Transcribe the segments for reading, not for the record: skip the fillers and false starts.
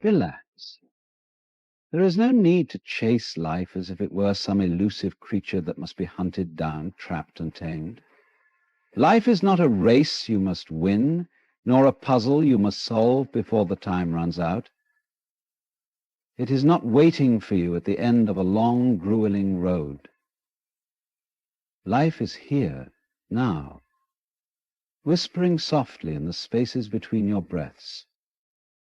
Relax. There is no need to chase life as if it were some elusive creature that must be hunted down, trapped, and tamed. Life is not a race you must win, nor a puzzle you must solve before the time runs out. It is not waiting for you at the end of a long, grueling road. Life is here, now, whispering softly in the spaces between your breaths,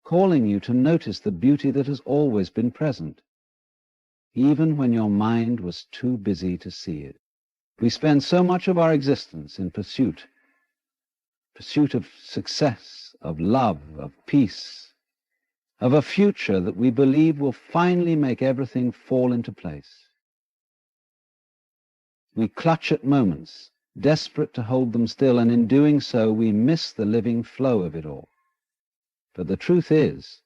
calling you to notice the beauty that has always been present, even when your mind was too busy to see it. We spend so much of our existence in pursuit of success, of love, of peace, of a future that we believe will finally make everything fall into place. We clutch at moments, desperate to hold them still, and in doing so we miss the living flow of it all. But the truth is,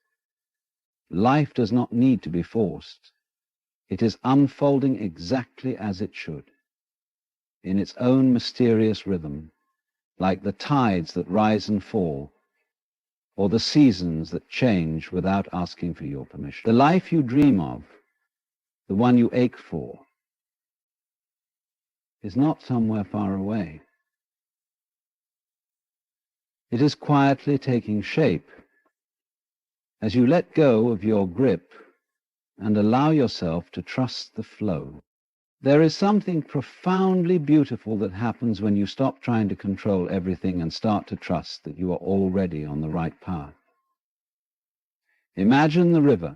life does not need to be forced. It is unfolding exactly as it should, in its own mysterious rhythm, like the tides that rise and fall, or the seasons that change without asking for your permission. The life you dream of, the one you ache for, is not somewhere far away. It is quietly taking shape as you let go of your grip and allow yourself to trust the flow. There is something profoundly beautiful that happens when you stop trying to control everything and start to trust that you are already on the right path. Imagine the river.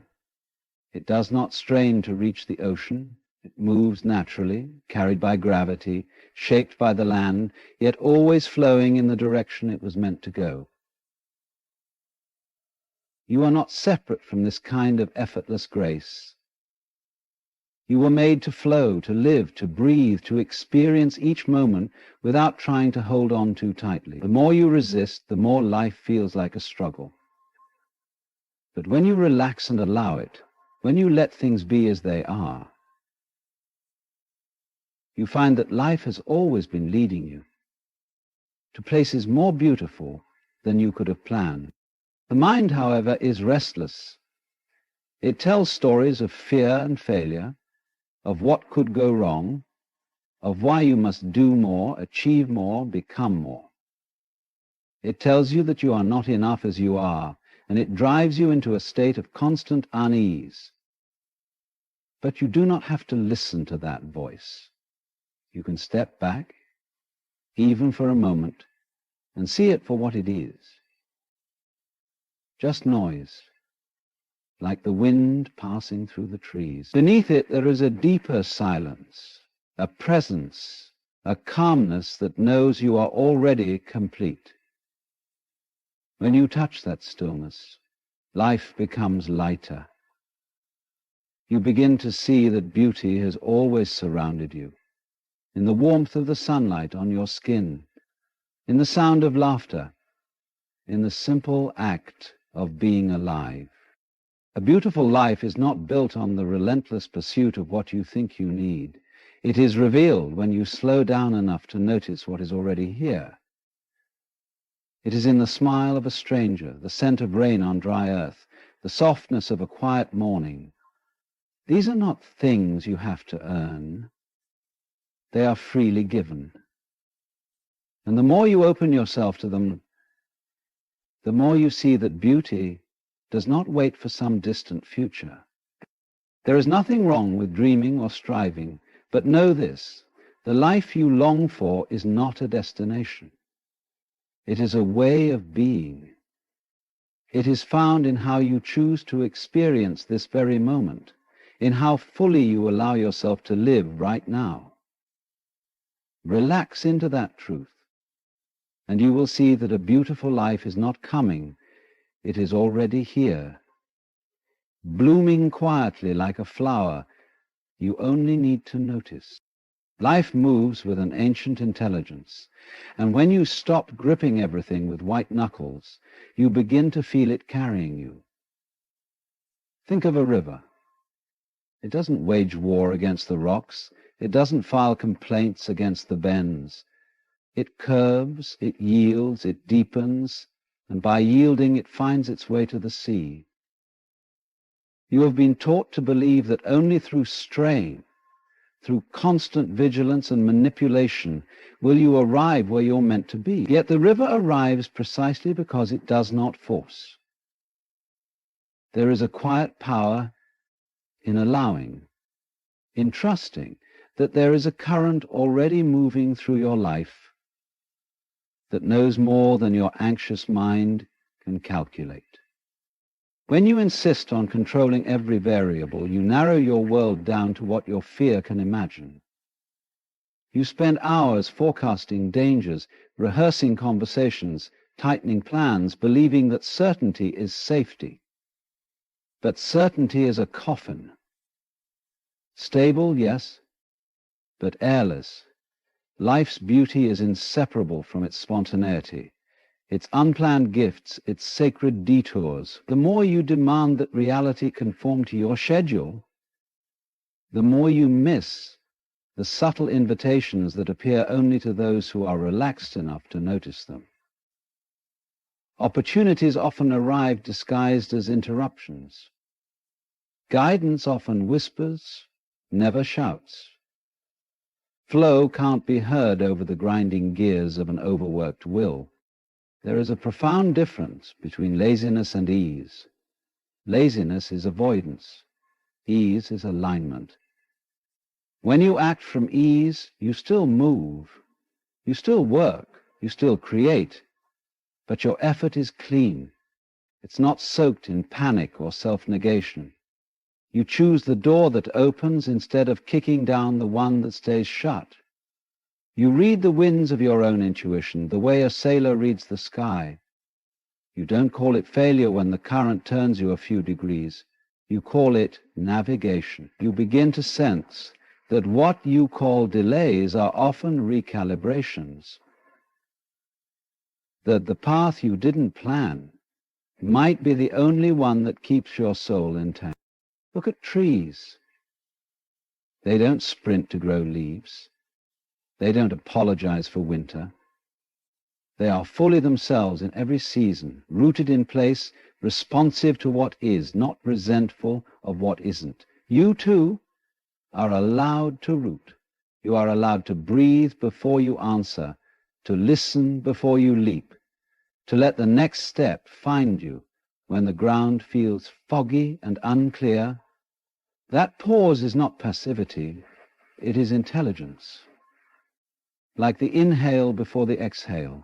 It does not strain to reach the ocean. It moves naturally, carried by gravity, shaped by the land, yet always flowing in the direction it was meant to go. You are not separate from this kind of effortless grace. You were made to flow, to live, to breathe, to experience each moment without trying to hold on too tightly. The more you resist, the more life feels like a struggle. But when you relax and allow it, when you let things be as they are, you find that life has always been leading you to places more beautiful than you could have planned. The mind, however, is restless. It tells stories of fear and failure, of what could go wrong, of why you must do more, achieve more, become more. It tells you that you are not enough as you are, and it drives you into a state of constant unease. But you do not have to listen to that voice. You can step back, even for a moment, and see it for what it is. Just noise, like the wind passing through the trees. Beneath it there is a deeper silence, a presence, a calmness that knows you are already complete. When you touch that stillness, life becomes lighter. You begin to see that beauty has always surrounded you, in the warmth of the sunlight on your skin, in the sound of laughter, in the simple act of being alive. A beautiful life is not built on the relentless pursuit of what you think you need. It is revealed when you slow down enough to notice what is already here. It is in the smile of a stranger, the scent of rain on dry earth, the softness of a quiet morning. These are not things you have to earn. They are freely given. And the more you open yourself to them, the more you see that beauty does not wait for some distant future. There is nothing wrong with dreaming or striving, but know this: the life you long for is not a destination. It is a way of being. It is found in how you choose to experience this very moment, in how fully you allow yourself to live right now. Relax into that truth, and you will see that a beautiful life is not coming, it is already here. Blooming quietly like a flower, you only need to notice. Life moves with an ancient intelligence, and when you stop gripping everything with white knuckles, you begin to feel it carrying you. Think of a river. It doesn't wage war against the rocks. It doesn't file complaints against the bends. It curves, it yields, it deepens, and by yielding it finds its way to the sea. You have been taught to believe that only through strain, through constant vigilance and manipulation, will you arrive where you're meant to be. Yet the river arrives precisely because it does not force. There is a quiet power in allowing, in trusting that there is a current already moving through your life that knows more than your anxious mind can calculate. When you insist on controlling every variable, you narrow your world down to what your fear can imagine. You spend hours forecasting dangers, rehearsing conversations, tightening plans, believing that certainty is safety. But certainty is a coffin. Stable, yes, but airless. Life's beauty is inseparable from its spontaneity, its unplanned gifts, its sacred detours. The more you demand that reality conform to your schedule, the more you miss the subtle invitations that appear only to those who are relaxed enough to notice them. Opportunities often arrive disguised as interruptions. Guidance often whispers, never shouts. Flow can't be heard over the grinding gears of an overworked will. There is a profound difference between laziness and ease. Laziness is avoidance. Ease is alignment. When you act from ease, you still move, you still work, you still create, but your effort is clean. It's not soaked in panic or self-negation. You choose the door that opens instead of kicking down the one that stays shut. You read the winds of your own intuition, the way a sailor reads the sky. You don't call it failure when the current turns you a few degrees. You call it navigation. You begin to sense that what you call delays are often recalibrations. That the path you didn't plan might be the only one that keeps your soul intact. Look at trees. They don't sprint to grow leaves. They don't apologize for winter. They are fully themselves in every season, rooted in place, responsive to what is, not resentful of what isn't. You, too, are allowed to root. You are allowed to breathe before you answer, to listen before you leap, to let the next step find you when the ground feels foggy and unclear. That pause is not passivity, it is intelligence. Like the inhale before the exhale,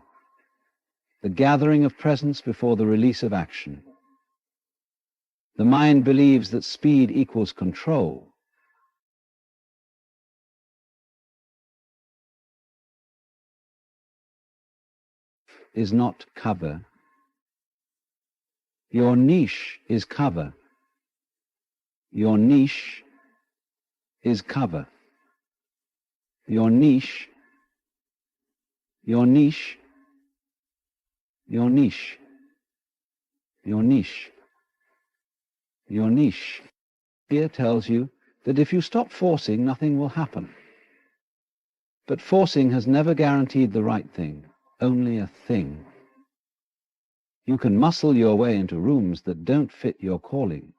the gathering of presence before the release of action. The mind believes that speed equals control. Is not cover. Your niche is cover. Your niche is cover. Your niche, your niche, your niche, your niche, your niche. Fear tells you that if you stop forcing, nothing will happen. But forcing has never guaranteed the right thing, only a thing. You can muscle your way into rooms that don't fit your calling.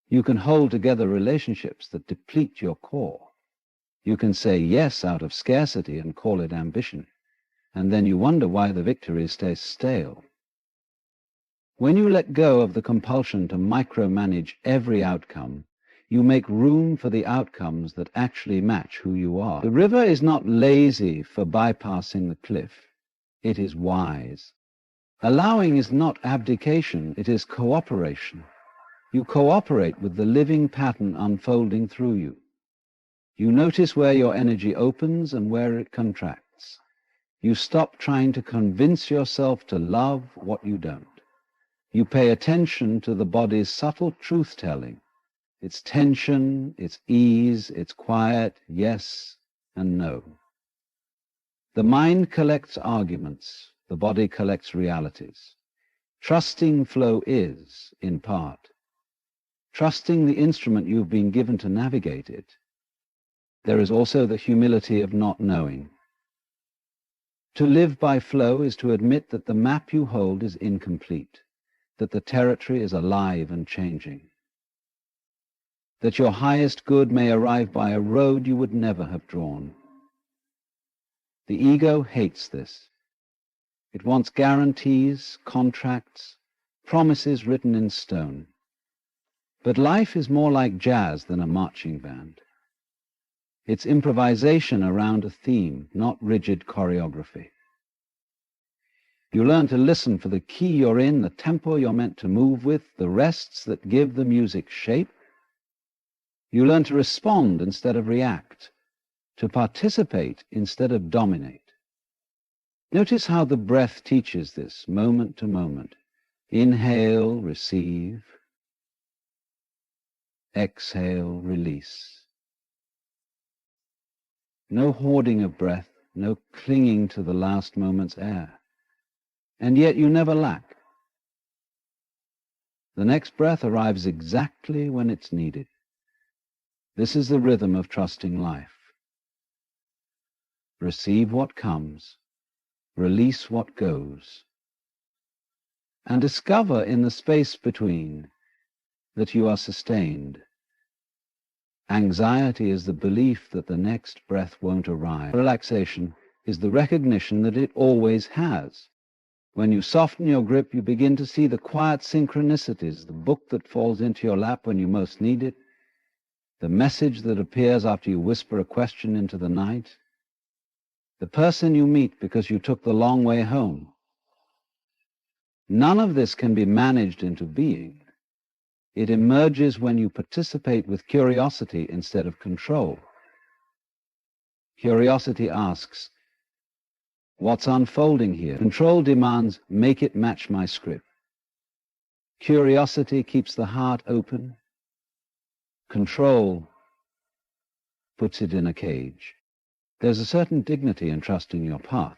You can hold together relationships that deplete your core. You can say yes out of scarcity and call it ambition, and then you wonder why the victories stay stale. When you let go of the compulsion to micromanage every outcome, you make room for the outcomes that actually match who you are. The river is not lazy for bypassing the cliff. It is wise. Allowing is not abdication, it is cooperation. You cooperate with the living pattern unfolding through you. You notice where your energy opens and where it contracts. You stop trying to convince yourself to love what you don't. You pay attention to the body's subtle truth-telling, its tension, its ease, its quiet yes and no. The mind collects arguments, the body collects realities. Trusting flow is, in part, trusting the instrument you've been given to navigate it. There is also the humility of not knowing. To live by flow is to admit that the map you hold is incomplete, that the territory is alive and changing. that your highest good may arrive by a road you would never have drawn. The ego hates this. It wants guarantees, contracts, promises written in stone. But life is more like jazz than a marching band. It's improvisation around a theme, not rigid choreography. You learn to listen for the key you're in, the tempo you're meant to move with, the rests that give the music shape. You learn to respond instead of react, to participate instead of dominate. Notice how the breath teaches this, moment to moment. Inhale, receive. Exhale, release. No hoarding of breath, no clinging to the last moment's air. And yet you never lack. The next breath arrives exactly when it's needed. This is the rhythm of trusting life. Receive what comes, release what goes, and discover in the space between that you are sustained. Anxiety is the belief that the next breath won't arrive. Relaxation is the recognition that it always has. When you soften your grip, you begin to see the quiet synchronicities, the book that falls into your lap when you most need it, the message that appears after you whisper a question into the night, the person you meet because you took the long way home. None of this can be managed into being. It emerges when you participate with curiosity instead of control. Curiosity asks, what's unfolding here? Control demands, make it match my script. Curiosity keeps the heart open. Control puts it in a cage. There's a certain dignity in trusting your path.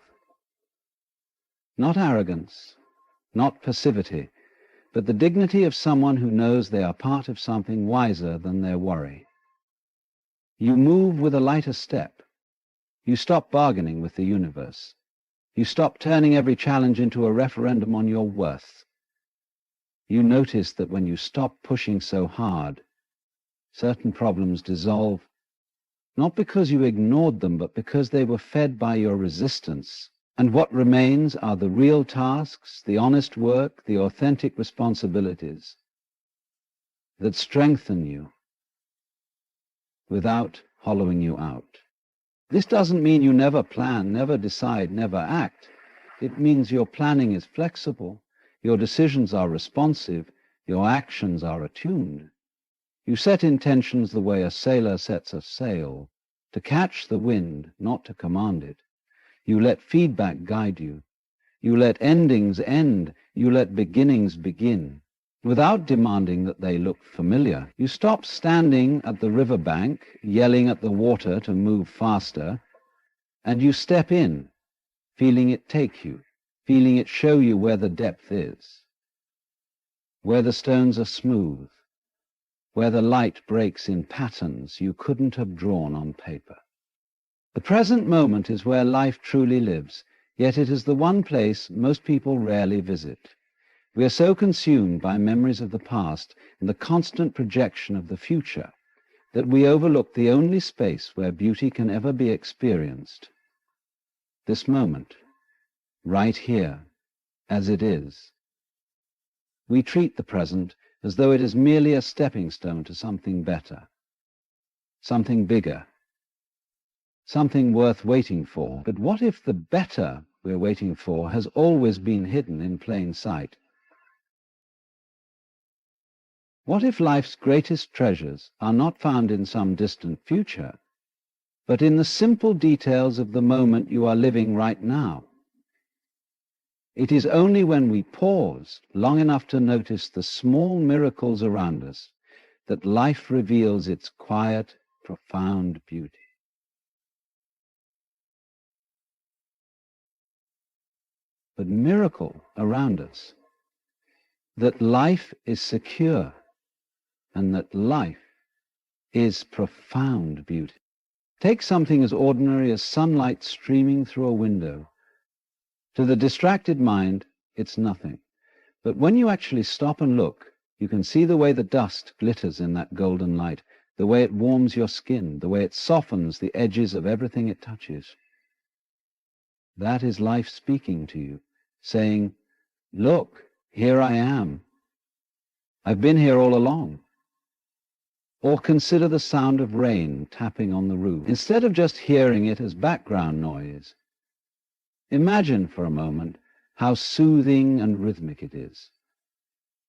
Not arrogance, not passivity, but the dignity of someone who knows they are part of something wiser than their worry. You move with a lighter step. You stop bargaining with the universe. You stop turning every challenge into a referendum on your worth. You notice that when you stop pushing so hard, certain problems dissolve, not because you ignored them, but because they were fed by your resistance. And what remains are the real tasks, the honest work, the authentic responsibilities that strengthen you without hollowing you out. This doesn't mean you never plan, never decide, never act. It means your planning is flexible, your decisions are responsive, your actions are attuned. You set intentions the way a sailor sets a sail, to catch the wind, not to command it. You let feedback guide you. You let endings end. You let beginnings begin. Without demanding that they look familiar, you stop standing at the riverbank, yelling at the water to move faster, and you step in, feeling it take you, feeling it show you where the depth is, where the stones are smooth, where the light breaks in patterns you couldn't have drawn on paper. The present moment is where life truly lives, yet it is the one place most people rarely visit. We are so consumed by memories of the past and the constant projection of the future that we overlook the only space where beauty can ever be experienced. This moment, right here, as it is. We treat the present as though it is merely a stepping stone to something better, something bigger, something worth waiting for. But what if the better we're waiting for has always been hidden in plain sight? What if life's greatest treasures are not found in some distant future, but in the simple details of the moment you are living right now? It is only when we pause long enough to notice the small miracles around us that life reveals its quiet, profound beauty. But miracle around us, that life is secure and that life is profound beauty. Take something as ordinary as sunlight streaming through a window. To the distracted mind, it's nothing. But when you actually stop and look, You can see the way the dust glitters in that golden light, the way it warms your skin, the way it softens the edges of everything it touches. That is life speaking to you, saying, "Look, here I am. I've been here all along." Or consider the sound of rain tapping on the roof. Instead of just hearing it as background noise, imagine for a moment how soothing and rhythmic it is,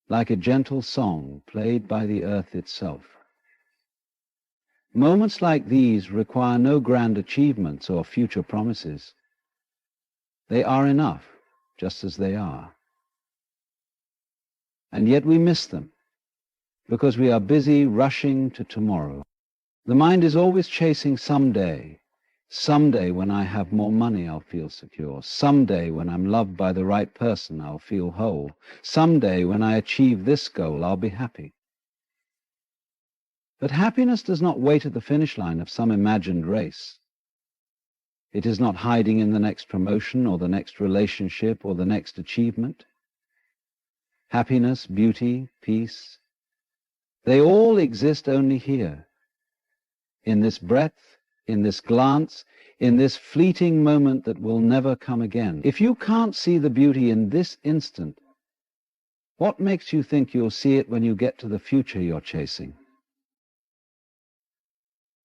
like a gentle song played by the earth itself. Moments like these require no grand achievements or future promises. They are enough, just as they are. And yet we miss them, because we are busy rushing to tomorrow. The mind is always chasing someday. Someday when I have more money, I'll feel secure. Someday when I'm loved by the right person, I'll feel whole. Someday when I achieve this goal, I'll be happy. But happiness does not wait at the finish line of some imagined race. It is not hiding in the next promotion or the next relationship or the next achievement. Happiness, beauty, peace, they all exist only here, in this breath, in this glance, in this fleeting moment that will never come again. If you can't see the beauty in this instant, what makes you think you'll see it when you get to the future you're chasing?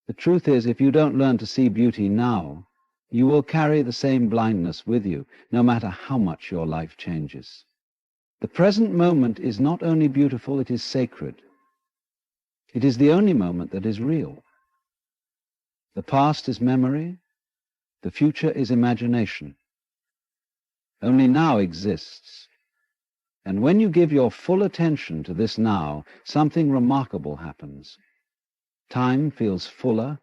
The truth is, if you don't learn to see beauty now, you will carry the same blindness with you, no matter how much your life changes. The present moment is not only beautiful, it is sacred. It is the only moment that is real. The past is memory, the future is imagination. Only now exists. And when you give your full attention to this now, something remarkable happens. Time feels fuller,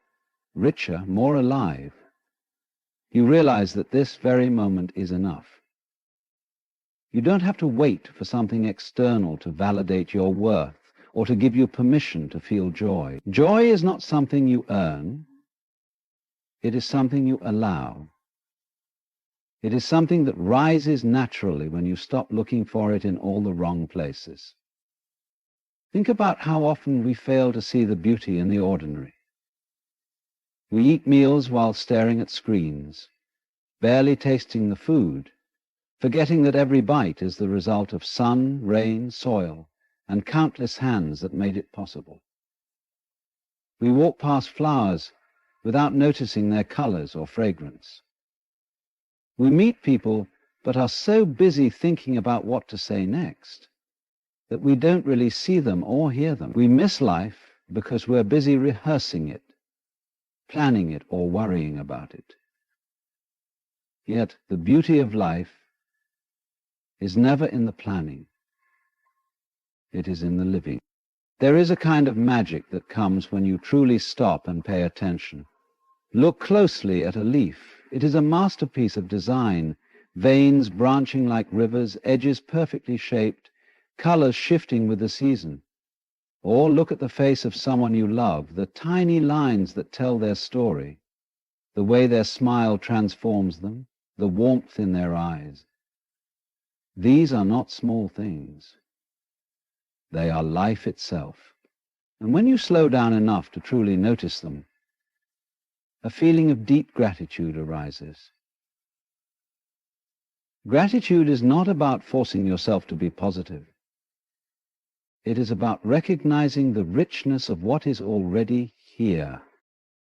richer, more alive. You realize that this very moment is enough. You don't have to wait for something external to validate your worth or to give you permission to feel joy. Joy is not something you earn. It is something you allow. It is something that rises naturally when you stop looking for it in all the wrong places. Think about how often we fail to see the beauty in the ordinary. We eat meals while staring at screens, barely tasting the food, forgetting that every bite is the result of sun, rain, soil, and countless hands that made it possible. We walk past flowers without noticing their colors or fragrance. We meet people but are so busy thinking about what to say next that we don't really see them or hear them. We miss life because we're busy rehearsing it, planning it, or worrying about it. Yet the beauty of life is never in the planning. It is in the living. There is a kind of magic that comes when you truly stop and pay attention. Look closely at a leaf. It is a masterpiece of design, veins branching like rivers, edges perfectly shaped, colors shifting with the season. Or look at the face of someone you love, the tiny lines that tell their story, the way their smile transforms them, the warmth in their eyes. These are not small things. They are life itself. And when you slow down enough to truly notice them, a feeling of deep gratitude arises. Gratitude is not about forcing yourself to be positive. It is about recognizing the richness of what is already here.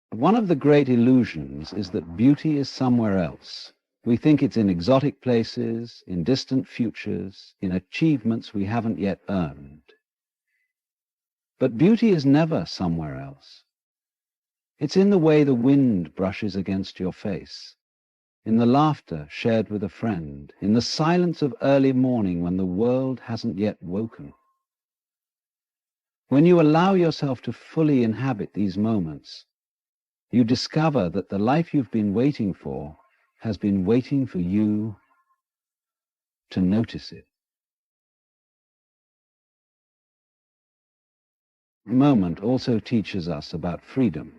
One of the great illusions is that beauty is somewhere else. We think it's in exotic places, in distant futures, in achievements we haven't yet earned. But beauty is never somewhere else. It's in the way the wind brushes against your face, in the laughter shared with a friend, in the silence of early morning when the world hasn't yet woken. When you allow yourself to fully inhabit these moments, you discover that the life you've been waiting for has been waiting for you to notice it. The moment also teaches us about freedom.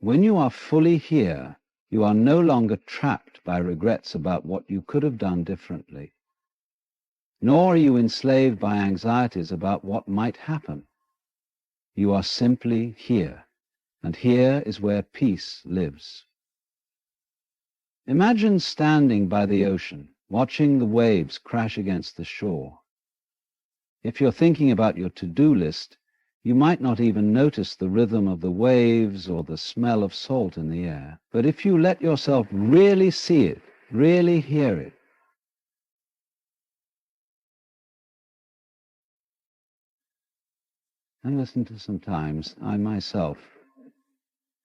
When you are fully here, you are no longer trapped by regrets about what you could have done differently. nor are you enslaved by anxieties about what might happen. You are simply here, and here is where peace lives. Imagine standing by the ocean, watching the waves crash against the shore. If you're thinking about your to-do list, you might not even notice the rhythm of the waves or the smell of salt in the air. But if you let yourself really see it, really hear it, and listen to sometimes, I myself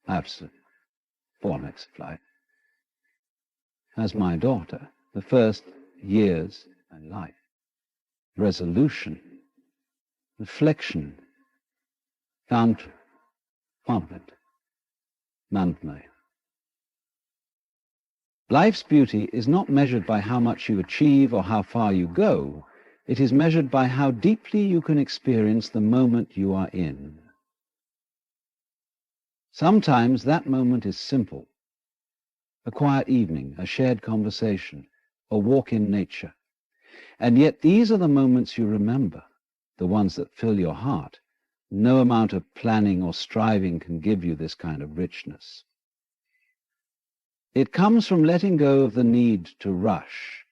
have born next flight as my daughter, the first years in life. Resolution, reflection, count, confident, none. Life's beauty is not measured by how much you achieve or how far you go. It is measured by how deeply you can experience the moment you are in. Sometimes that moment is simple. A quiet evening, a shared conversation, a walk in nature. And yet these are the moments you remember, the ones that fill your heart. No amount of planning or striving can give you this kind of richness. It comes from letting go of the need to rush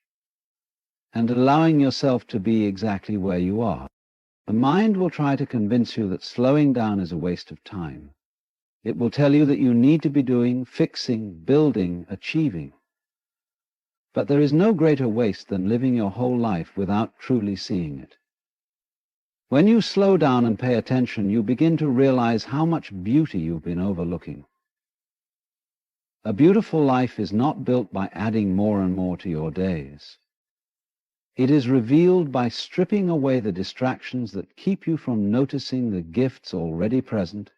and allowing yourself to be exactly where you are. The mind will try to convince you that slowing down is a waste of time. It will tell you that you need to be doing, fixing, building, achieving. But there is no greater waste than living your whole life without truly seeing it. When you slow down and pay attention, you begin to realize how much beauty you've been overlooking. A beautiful life is not built by adding more and more to your days. It is revealed by stripping away the distractions that keep you from noticing the gifts already present.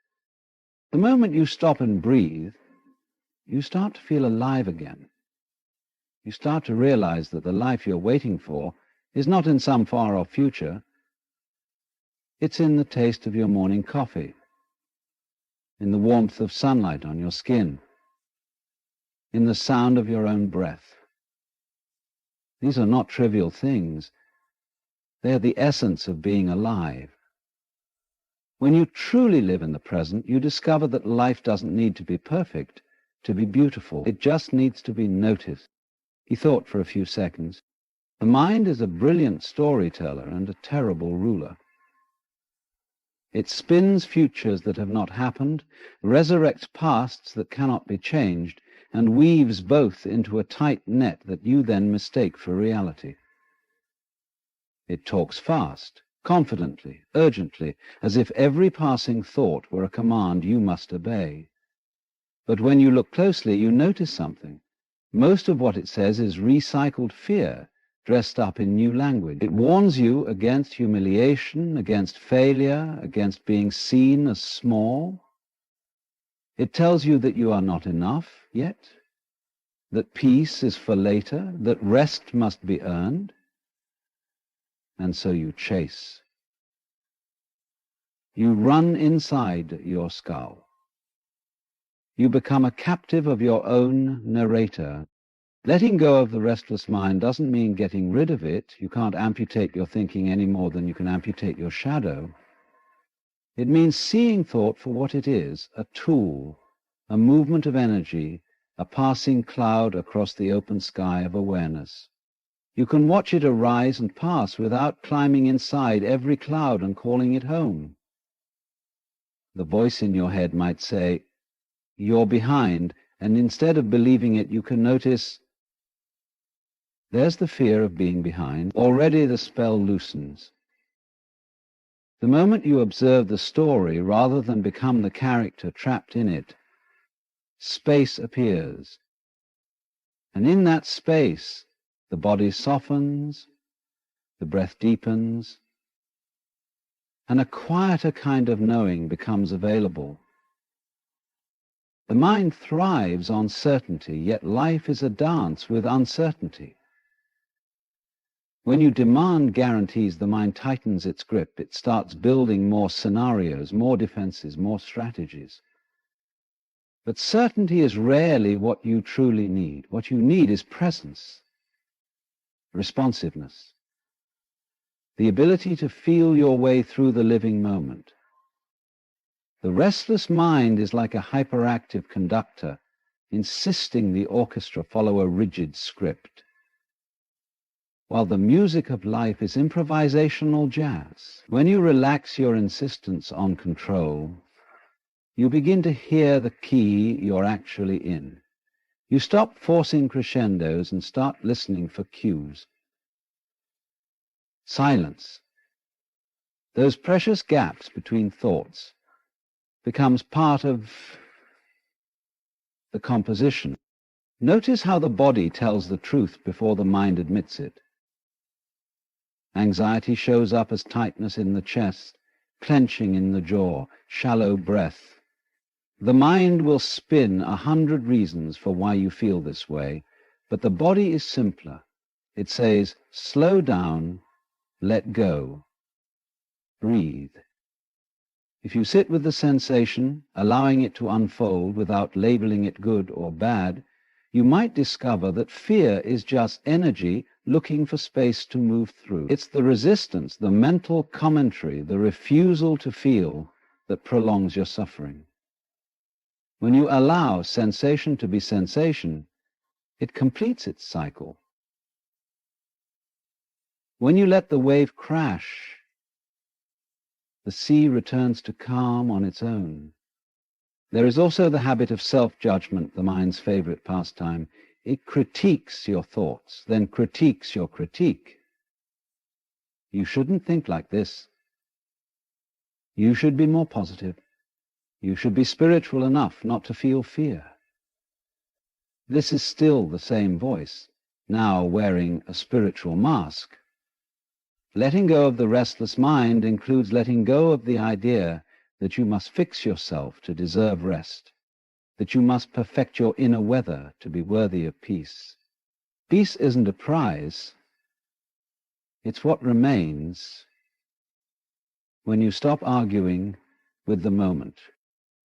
The moment you stop and breathe, you start to feel alive again. You start to realize that the life you're waiting for is not in some far-off future. It's in the taste of your morning coffee, in the warmth of sunlight on your skin, in the sound of your own breath. These are not trivial things. They are the essence of being alive. When you truly live in the present, you discover that life doesn't need to be perfect, to be beautiful. It just needs to be noticed. He thought for a few seconds. The mind is a brilliant storyteller and a terrible ruler. It spins futures that have not happened, resurrects pasts that cannot be changed, and weaves both into a tight net that you then mistake for reality. It talks fast, confidently, urgently, as if every passing thought were a command you must obey. But when you look closely, you notice something. Most of what it says is recycled fear, dressed up in new language. It warns you against humiliation, against failure, against being seen as small. It tells you that you are not enough yet, that peace is for later, that rest must be earned, and so you chase. You run inside your skull. You become a captive of your own narrator. Letting go of the restless mind doesn't mean getting rid of it. You can't amputate your thinking any more than you can amputate your shadow. It means seeing thought for what it is, a tool, a movement of energy, a passing cloud across the open sky of awareness. You can watch it arise and pass without climbing inside every cloud and calling it home. The voice in your head might say, "You're behind," and instead of believing it, you can notice, there's the fear of being behind. Already the spell loosens. The moment you observe the story rather than become the character trapped in it, space appears. And in that space, the body softens, the breath deepens, and a quieter kind of knowing becomes available. The mind thrives on certainty, yet life is a dance with uncertainty. When you demand guarantees, the mind tightens its grip. It starts building more scenarios, more defenses, more strategies. But certainty is rarely what you truly need. What you need is presence, responsiveness, the ability to feel your way through the living moment. The restless mind is like a hyperactive conductor, insisting the orchestra follow a rigid script, while the music of life is improvisational jazz. When you relax your insistence on control, you begin to hear the key you're actually in. You stop forcing crescendos and start listening for cues. Silence, those precious gaps between thoughts, becomes part of the composition. Notice how the body tells the truth before the mind admits it. Anxiety shows up as tightness in the chest, clenching in the jaw, shallow breath. The mind will spin 100 reasons for why you feel this way, but the body is simpler. It says, slow down, let go, breathe. If you sit with the sensation, allowing it to unfold without labeling it good or bad, you might discover that fear is just energy looking for space to move through. It's the resistance, the mental commentary, the refusal to feel that prolongs your suffering. When you allow sensation to be sensation, it completes its cycle. When you let the wave crash, the sea returns to calm on its own. There is also the habit of self-judgment, the mind's favorite pastime. It critiques your thoughts, then critiques your critique. You shouldn't think like this. You should be more positive. You should be spiritual enough not to feel fear. This is still the same voice, now wearing a spiritual mask. Letting go of the restless mind includes letting go of the idea that you must fix yourself to deserve rest, that you must perfect your inner weather to be worthy of peace. Peace isn't a prize. It's what remains when you stop arguing with the moment.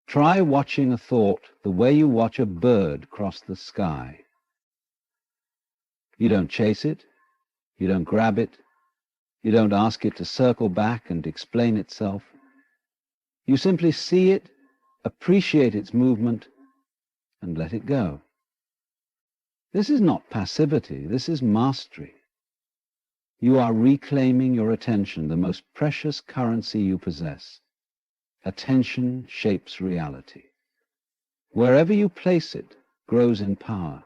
Try watching a thought the way you watch a bird cross the sky. You don't chase it. You don't grab it. You don't ask it to circle back and explain itself. You simply see it, appreciate its movement, and let it go. This is not passivity. This is mastery. You are reclaiming your attention, the most precious currency you possess. Attention shapes reality. Wherever you place it grows in power.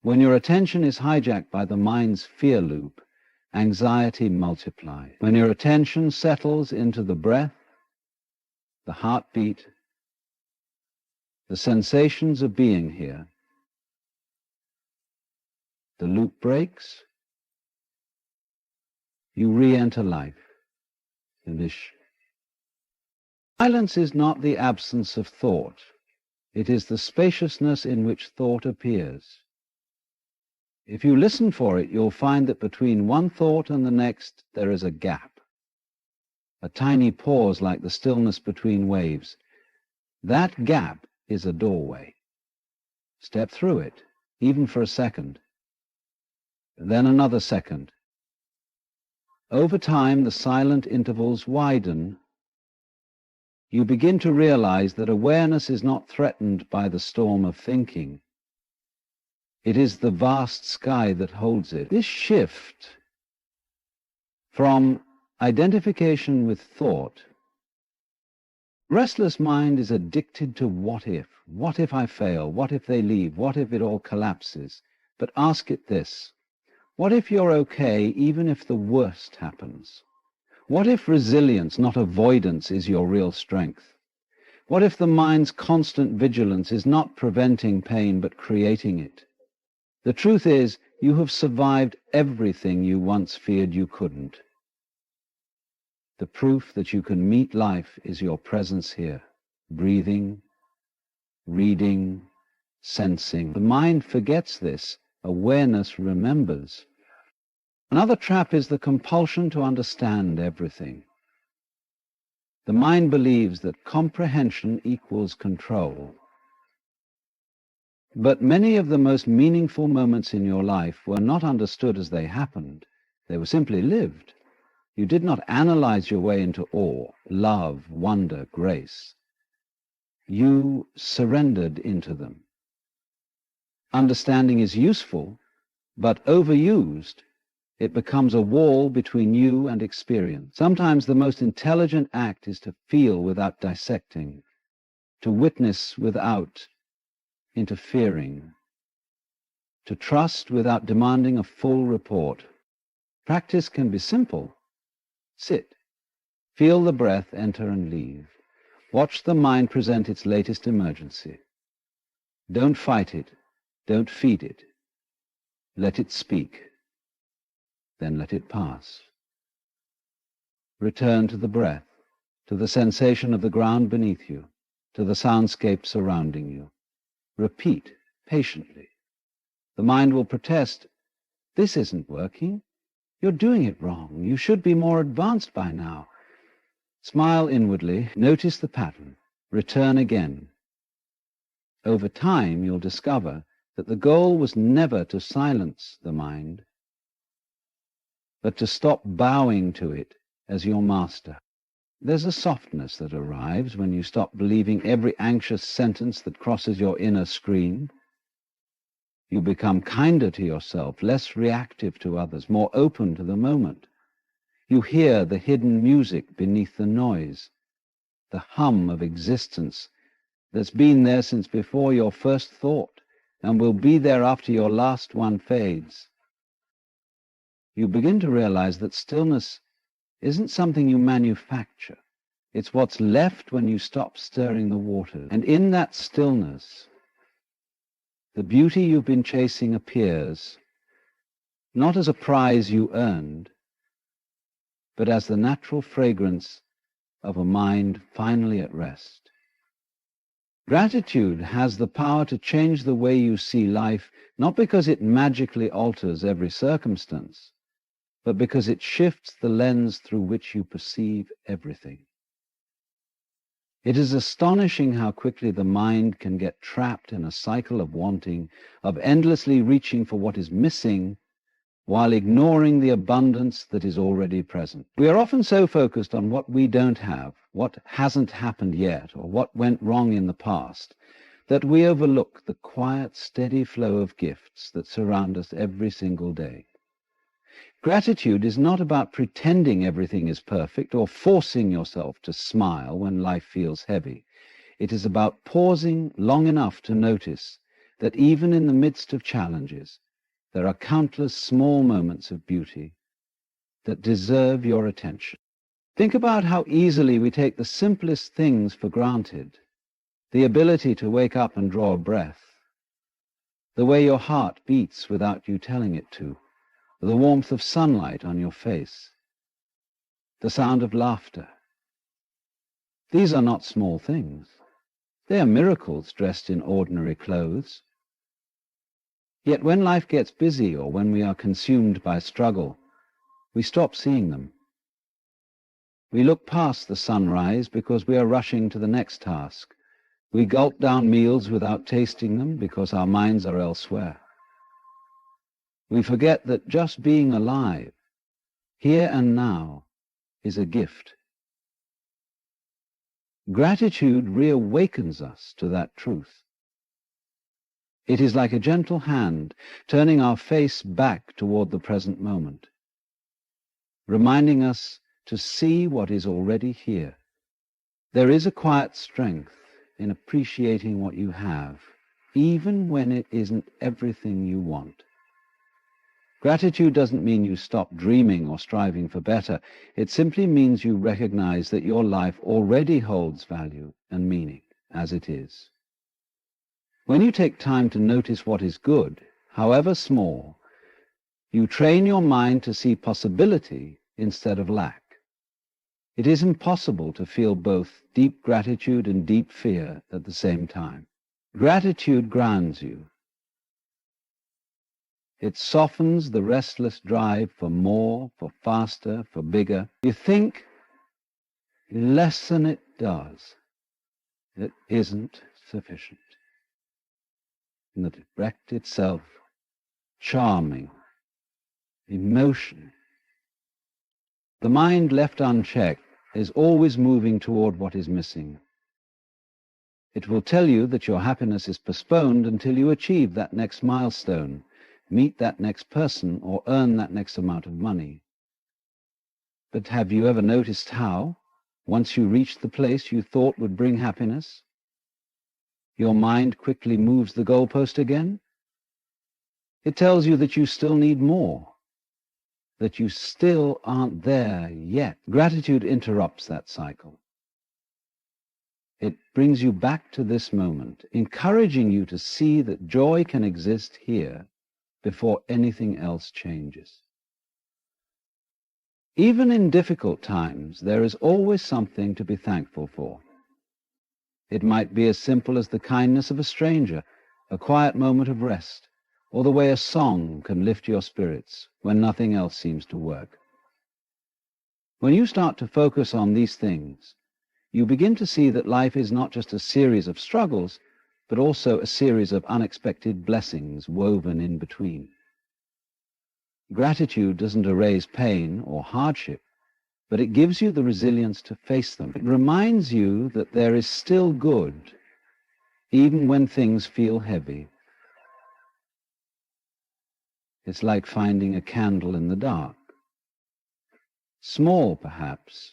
When your attention is hijacked by the mind's fear loop, anxiety multiplies. When your attention settles into the breath, the heartbeat, the sensations of being here, the loop breaks, you re-enter life. Silence is not the absence of thought. It is the spaciousness in which thought appears. If you listen for it, you'll find that between one thought and the next there is a gap, a tiny pause like the stillness between waves. That gap is a doorway. Step through it, even for a second, then another second. Over time, the silent intervals widen. You begin to realize that awareness is not threatened by the storm of thinking. It is the vast sky that holds it. This shift from identification with thought, restless mind is addicted to what if. What if I fail? What if they leave? What if it all collapses? But ask it this. What if you're okay even if the worst happens? What if resilience, not avoidance, is your real strength? What if the mind's constant vigilance is not preventing pain but creating it? The truth is, you have survived everything you once feared you couldn't. The proof that you can meet life is your presence here, breathing, reading, sensing. The mind forgets this. Awareness remembers. Another trap is the compulsion to understand everything. The mind believes that comprehension equals control. But many of the most meaningful moments in your life were not understood as they happened. They were simply lived. You did not analyze your way into awe, love, wonder, grace. You surrendered into them. Understanding is useful, but overused, it becomes a wall between you and experience. Sometimes the most intelligent act is to feel without dissecting, to witness without interfering, to trust without demanding a full report. Practice can be simple. Sit. Feel the breath enter and leave. Watch the mind present its latest emergency. Don't fight it. Don't feed it. Let it speak. Then let it pass. Return to the breath, to the sensation of the ground beneath you, to the soundscape surrounding you. Repeat patiently. The mind will protest, "This isn't working. You're doing it wrong. You should be more advanced by now." Smile inwardly, notice the pattern, return again. Over time, you'll discover that the goal was never to silence the mind, but to stop bowing to it as your master. There's a softness that arrives when you stop believing every anxious sentence that crosses your inner screen. You become kinder to yourself, less reactive to others, more open to the moment. You hear the hidden music beneath the noise, the hum of existence that's been there since before your first thought and will be there after your last one fades. You begin to realize that stillness isn't something you manufacture. It's what's left when you stop stirring the water. And in that stillness, the beauty you've been chasing appears, not as a prize you earned, but as the natural fragrance of a mind finally at rest. Gratitude has the power to change the way you see life, not because it magically alters every circumstance, but because it shifts the lens through which you perceive everything. It is astonishing how quickly the mind can get trapped in a cycle of wanting, of endlessly reaching for what is missing, while ignoring the abundance that is already present. We are often so focused on what we don't have, what hasn't happened yet, or what went wrong in the past, that we overlook the quiet, steady flow of gifts that surround us every single day. Gratitude is not about pretending everything is perfect or forcing yourself to smile when life feels heavy. It is about pausing long enough to notice that even in the midst of challenges, there are countless small moments of beauty that deserve your attention. Think about how easily we take the simplest things for granted. The ability to wake up and draw a breath, the way your heart beats without you telling it to, the warmth of sunlight on your face, the sound of laughter. These are not small things. They are miracles dressed in ordinary clothes. Yet when life gets busy or when we are consumed by struggle, we stop seeing them. We look past the sunrise because we are rushing to the next task. We gulp down meals without tasting them because our minds are elsewhere. We forget that just being alive, here and now, is a gift. Gratitude reawakens us to that truth. It is like a gentle hand turning our face back toward the present moment, reminding us to see what is already here. There is a quiet strength in appreciating what you have, even when it isn't everything you want. Gratitude doesn't mean you stop dreaming or striving for better. It simply means you recognize that your life already holds value and meaning as it is. When you take time to notice what is good, however small, you train your mind to see possibility instead of lack. It is impossible to feel both deep gratitude and deep fear at the same time. Gratitude grounds you. It softens the restless drive for more, for faster, for bigger. You think less than it does. It isn't sufficient. And the direct itself, charming, emotion, The mind left unchecked is always moving toward what is missing. It will tell you that your happiness is postponed until you achieve that next milestone, meet that next person, or earn that next amount of money. But have you ever noticed how, once you reach the place you thought would bring happiness, your mind quickly moves the goalpost again? It tells you that you still need more, that you still aren't there yet. Gratitude interrupts that cycle. It brings you back to this moment, encouraging you to see that joy can exist here before anything else changes. Even in difficult times, there is always something to be thankful for. It might be as simple as the kindness of a stranger, a quiet moment of rest, or the way a song can lift your spirits when nothing else seems to work. When you start to focus on these things, you begin to see that life is not just a series of struggles, but also a series of unexpected blessings woven in between. Gratitude doesn't erase pain or hardship, but it gives you the resilience to face them. It reminds you that there is still good, even when things feel heavy. It's like finding a candle in the dark. Small, perhaps,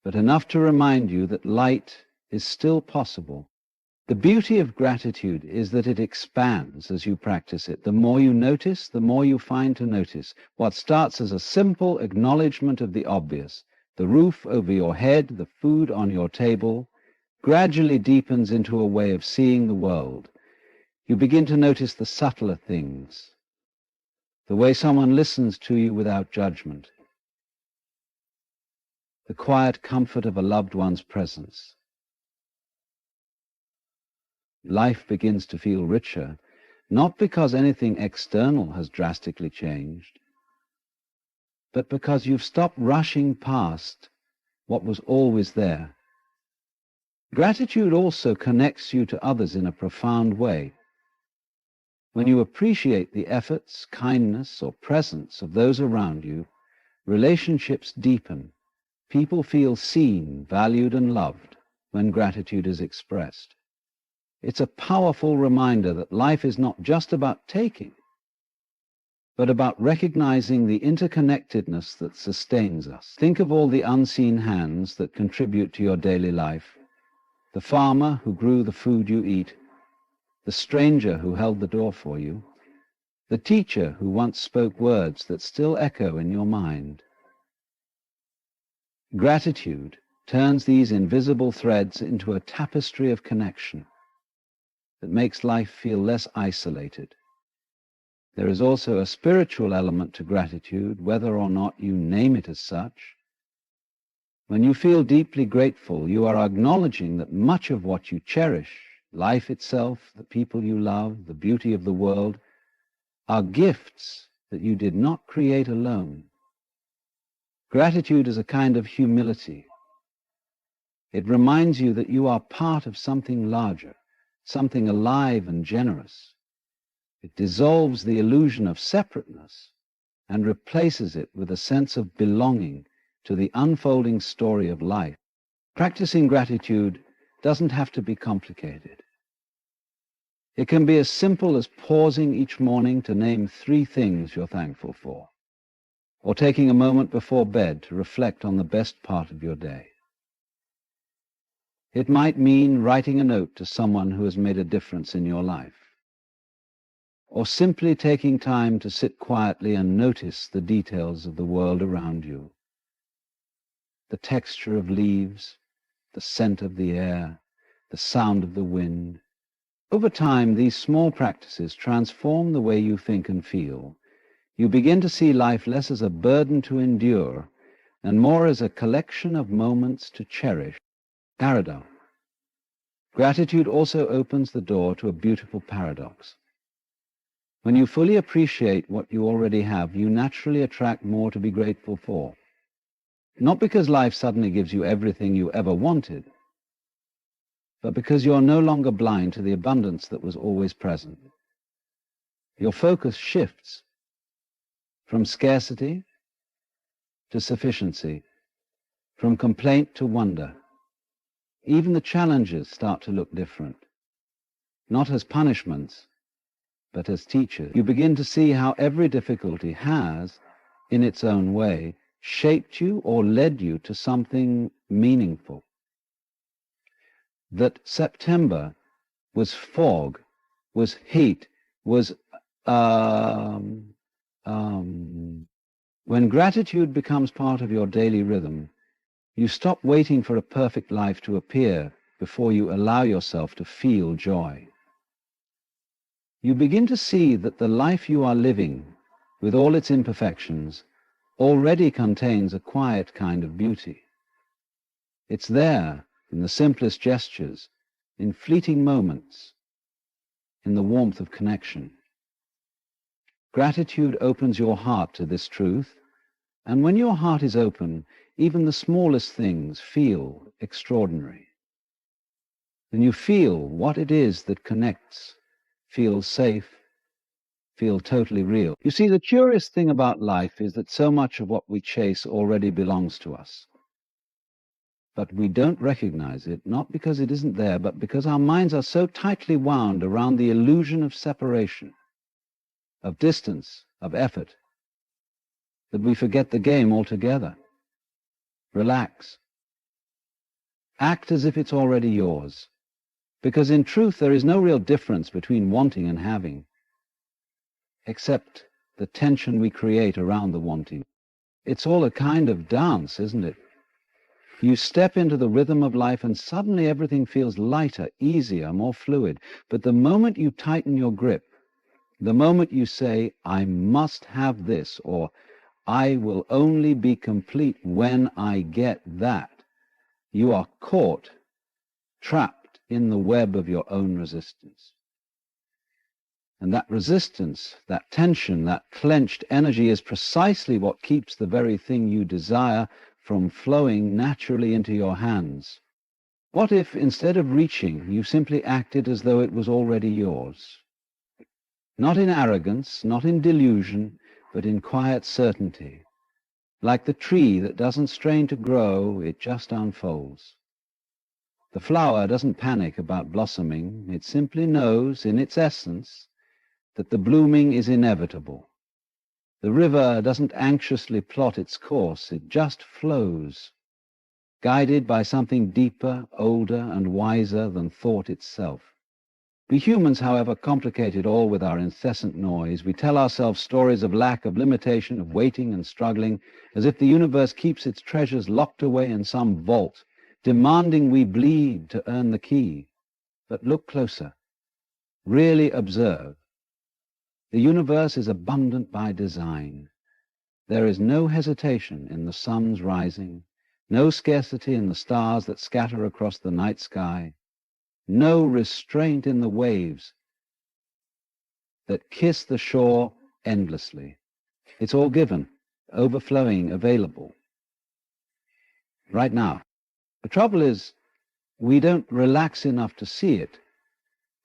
but enough to remind you that light is still possible. The beauty of gratitude is that it expands as you practice it. The more you notice, the more you find to notice. What starts as a simple acknowledgement of the obvious, the roof over your head, the food on your table, gradually deepens into a way of seeing the world. You begin to notice the subtler things, the way someone listens to you without judgment, the quiet comfort of a loved one's presence. Life begins to feel richer, not because anything external has drastically changed, but because you've stopped rushing past what was always there. Gratitude also connects you to others in a profound way. When you appreciate the efforts, kindness, or presence of those around you, relationships deepen. People feel seen, valued, and loved when gratitude is expressed. It's a powerful reminder that life is not just about taking, but about recognizing the interconnectedness that sustains us. Think of all the unseen hands that contribute to your daily life. The farmer who grew the food you eat, the stranger who held the door for you, the teacher who once spoke words that still echo in your mind. Gratitude turns these invisible threads into a tapestry of connection that makes life feel less isolated. There is also a spiritual element to gratitude, whether or not you name it as such. When you feel deeply grateful, you are acknowledging that much of what you cherish, life itself, the people you love, the beauty of the world, are gifts that you did not create alone. Gratitude is a kind of humility. It reminds you that you are part of something larger, something alive and generous. It dissolves the illusion of separateness and replaces it with a sense of belonging to the unfolding story of life. Practicing gratitude doesn't have to be complicated. It can be as simple as pausing each morning to name 3 things you're thankful for, or taking a moment before bed to reflect on the best part of your day. It might mean writing a note to someone who has made a difference in your life, or simply taking time to sit quietly and notice the details of the world around you. The texture of leaves, the scent of the air, the sound of the wind. Over time, these small practices transform the way you think and feel. You begin to see life less as a burden to endure and more as a collection of moments to cherish. Paradox. Gratitude also opens the door to a beautiful paradox. When you fully appreciate what you already have, you naturally attract more to be grateful for. Not because life suddenly gives you everything you ever wanted, but because you're no longer blind to the abundance that was always present. Your focus shifts. from scarcity to sufficiency, from complaint to wonder. Even the challenges start to look different, not as punishments, but as teachers. You begin to see how every difficulty has, in its own way, shaped you or led you to something meaningful. That September was fog, was heat, was when gratitude becomes part of your daily rhythm, you stop waiting for a perfect life to appear before you allow yourself to feel joy. You begin to see that the life you are living, with all its imperfections, already contains a quiet kind of beauty. It's there in the simplest gestures, in fleeting moments, in the warmth of connection. Gratitude opens your heart to this truth, and when your heart is open, even the smallest things feel extraordinary. Then you feel what it is that connects, feel safe, feel totally real. You see, the curious thing about life is that so much of what we chase already belongs to us. But we don't recognize it, not because it isn't there, but because our minds are so tightly wound around the illusion of separation, of distance, of effort, that we forget the game altogether. Relax. Act as if it's already yours, because in truth there is no real difference between wanting and having, except the tension we create around the wanting. It's all a kind of dance, isn't it? You step into the rhythm of life and suddenly everything feels lighter, easier, more fluid. But the moment you tighten your grip, the moment you say, I must have this, or I will only be complete when I get that, you are caught, trapped in the web of your own resistance. And that resistance, that tension, that clenched energy is precisely what keeps the very thing you desire from flowing naturally into your hands. What if, instead of reaching, you simply acted as though it was already yours? Not in arrogance, not in delusion, but in quiet certainty. Like the tree that doesn't strain to grow, it just unfolds. The flower doesn't panic about blossoming. It simply knows, in its essence, that the blooming is inevitable. The river doesn't anxiously plot its course. It just flows, guided by something deeper, older, and wiser than thought itself. We humans, however, complicate it all with our incessant noise. We tell ourselves stories of lack, of limitation, of waiting and struggling, as if the universe keeps its treasures locked away in some vault, demanding we bleed to earn the key. But look closer. Really observe. The universe is abundant by design. There is no hesitation in the sun's rising, no scarcity in the stars that scatter across the night sky, no restraint in the waves that kiss the shore endlessly. It's all given, overflowing, available. Right now. The trouble is, we don't relax enough to see it.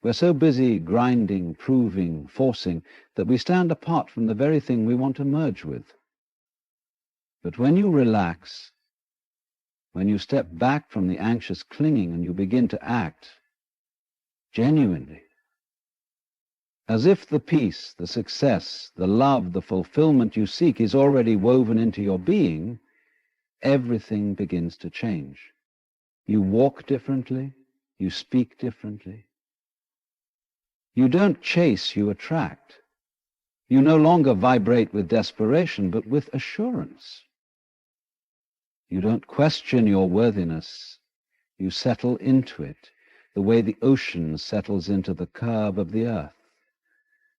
We're so busy grinding, proving, forcing, that we stand apart from the very thing we want to merge with. But when you relax, when you step back from the anxious clinging and you begin to act genuinely, as if the peace, the success, the love, the fulfillment you seek is already woven into your being, everything begins to change. You walk differently, you speak differently. You don't chase, you attract. You no longer vibrate with desperation, but with assurance. You don't question your worthiness. You settle into it, the way the ocean settles into the curve of the earth.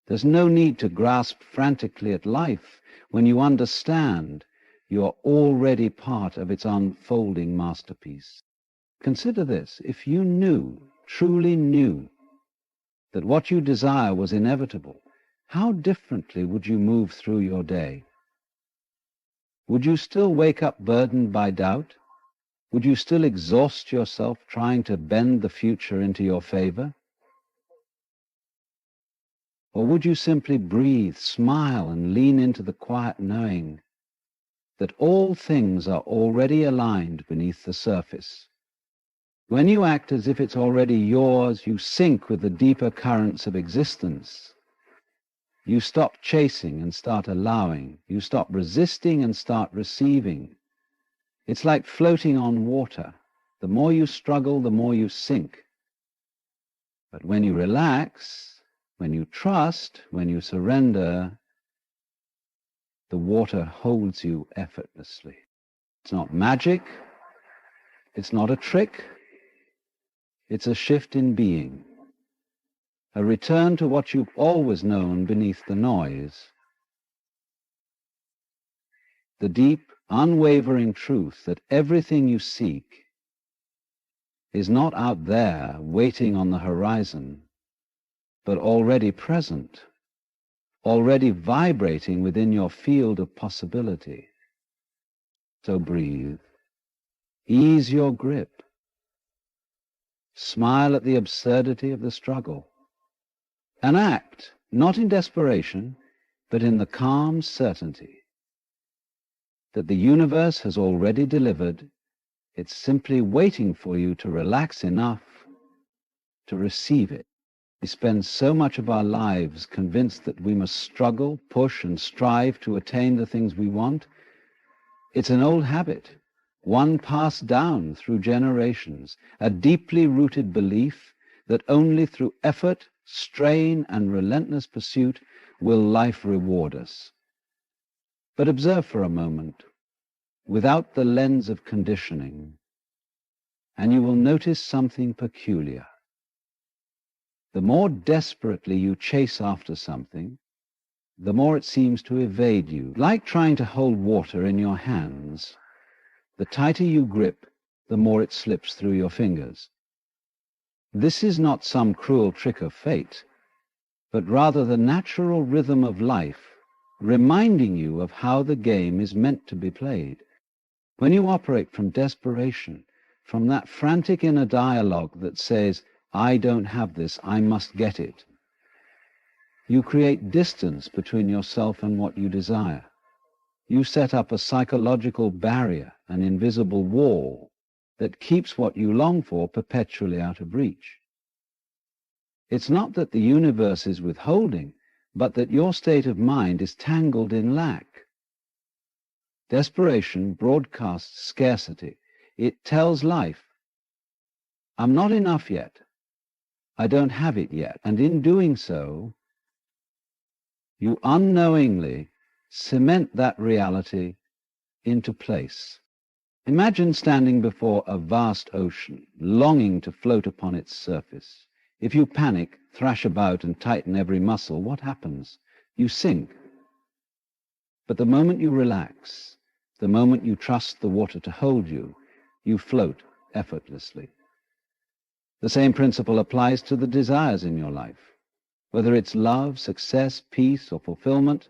There's no need to grasp frantically at life when you understand you are already part of its unfolding masterpiece. Consider this. If you knew, truly knew, that what you desire was inevitable, how differently would you move through your day? Would you still wake up burdened by doubt? Would you still exhaust yourself trying to bend the future into your favor? Or would you simply breathe, smile, and lean into the quiet knowing that all things are already aligned beneath the surface? When you act as if it's already yours, you sink with the deeper currents of existence. You stop chasing and start allowing. You stop resisting and start receiving. It's like floating on water. The more you struggle, the more you sink. But when you relax, when you trust, when you surrender, the water holds you effortlessly. It's not magic. It's not a trick. It's a shift in being. A return to what you've always known beneath the noise. The deep, unwavering truth that everything you seek is not out there waiting on the horizon, but already present, already vibrating within your field of possibility. So breathe, ease your grip, smile at the absurdity of the struggle, and act, not in desperation, but in the calm certainty that the universe has already delivered. It's simply waiting for you to relax enough to receive it. We spend so much of our lives convinced that we must struggle, push, and strive to attain the things we want. It's an old habit, one passed down through generations, a deeply rooted belief that only through effort, strain, and relentless pursuit will life reward us. But observe for a moment, without the lens of conditioning, and you will notice something peculiar. The more desperately you chase after something, the more it seems to evade you. Like trying to hold water in your hands, the tighter you grip, the more it slips through your fingers. This is not some cruel trick of fate, but rather the natural rhythm of life, reminding you of how the game is meant to be played. When you operate from desperation, from that frantic inner dialogue that says, I don't have this, I must get it, you create distance between yourself and what you desire. You set up a psychological barrier, an invisible wall that keeps what you long for perpetually out of reach. It's not that the universe is withholding, but that your state of mind is tangled in lack. Desperation broadcasts scarcity. It tells life, I'm not enough yet. I don't have it yet. And in doing so, you unknowingly cement that reality into place. Imagine standing before a vast ocean, longing to float upon its surface. If you panic, thrash about, and tighten every muscle, what happens? You sink. But the moment you relax, the moment you trust the water to hold you, you float effortlessly. The same principle applies to the desires in your life. Whether it's love, success, peace, or fulfillment,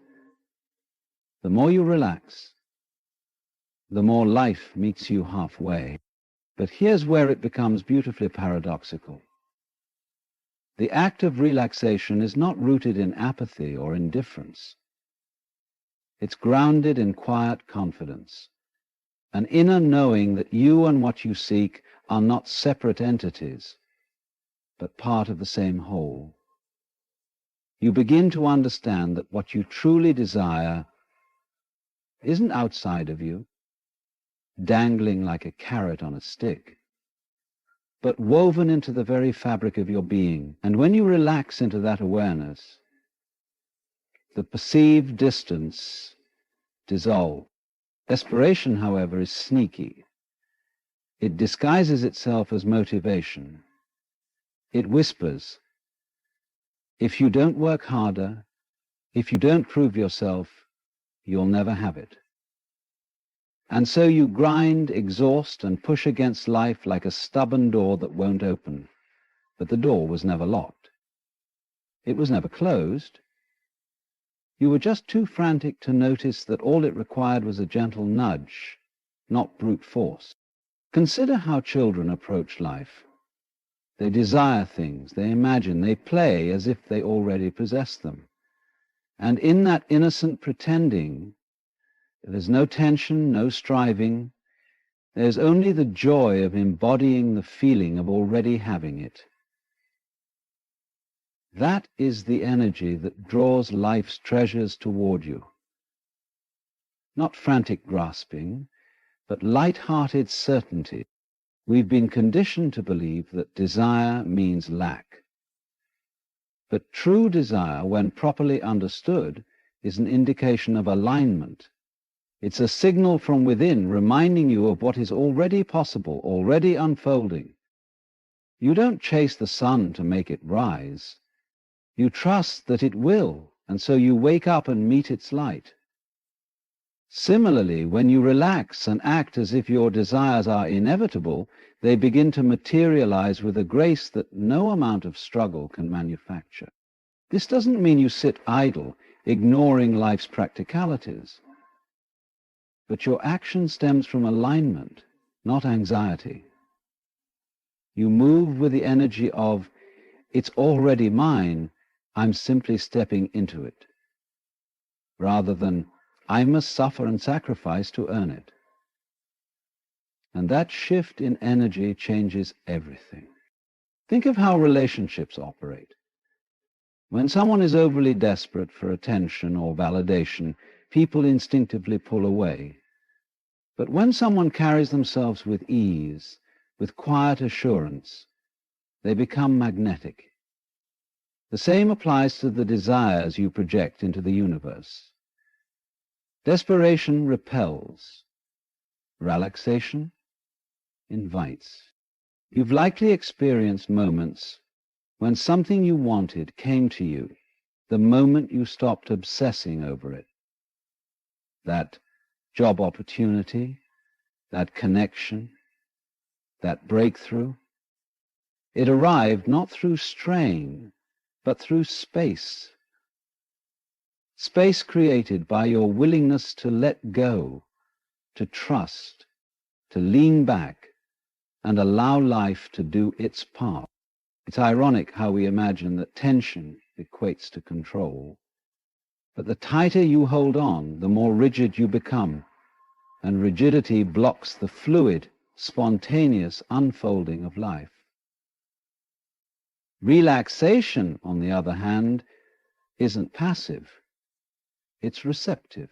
the more you relax, the more life meets you halfway. But here's where it becomes beautifully paradoxical. The act of relaxation is not rooted in apathy or indifference. It's grounded in quiet confidence, an inner knowing that you and what you seek are not separate entities, but part of the same whole. You begin to understand that what you truly desire isn't outside of you, dangling like a carrot on a stick, but woven into the very fabric of your being. And when you relax into that awareness, the perceived distance dissolves. Desperation, however, is sneaky. It disguises itself as motivation. It whispers, if you don't work harder, if you don't prove yourself, you'll never have it. And so you grind, exhaust, and push against life like a stubborn door that won't open. But the door was never locked. It was never closed. You were just too frantic to notice that all it required was a gentle nudge, not brute force. Consider how children approach life. They desire things, they imagine, they play as if they already possess them. And in that innocent pretending, there's no tension, no striving. There's only the joy of embodying the feeling of already having it. That is the energy that draws life's treasures toward you. Not frantic grasping, but light-hearted certainty. We've been conditioned to believe that desire means lack. But true desire, when properly understood, is an indication of alignment. It's a signal from within reminding you of what is already possible, already unfolding. You don't chase the sun to make it rise. You trust that it will, and so you wake up and meet its light. Similarly, when you relax and act as if your desires are inevitable, they begin to materialize with a grace that no amount of struggle can manufacture. This doesn't mean you sit idle, ignoring life's practicalities. But your action stems from alignment, not anxiety. You move with the energy of, it's already mine, I'm simply stepping into it, rather than, I must suffer and sacrifice to earn it. And that shift in energy changes everything. Think of how relationships operate. When someone is overly desperate for attention or validation, people instinctively pull away. But when someone carries themselves with ease, with quiet assurance, they become magnetic. The same applies to the desires you project into the universe. Desperation repels. Relaxation invites. You've likely experienced moments when something you wanted came to you the moment you stopped obsessing over it. That job opportunity, that connection, that breakthrough. It arrived not through strain, but through space. Space created by your willingness to let go, to trust, to lean back, and allow life to do its part. It's ironic how we imagine that tension equates to control. But the tighter you hold on, the more rigid you become, and rigidity blocks the fluid, spontaneous unfolding of life. Relaxation, on the other hand, isn't passive. It's receptive.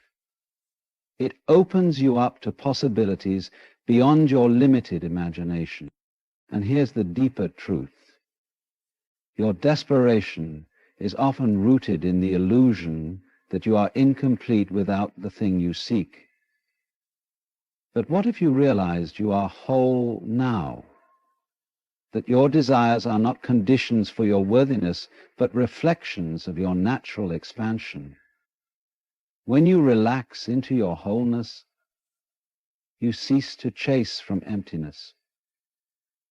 It opens you up to possibilities beyond your limited imagination. And here's the deeper truth. Your desperation is often rooted in the illusion that you are incomplete without the thing you seek. But what if you realized you are whole now? That your desires are not conditions for your worthiness, but reflections of your natural expansion. When you relax into your wholeness, you cease to chase from emptiness.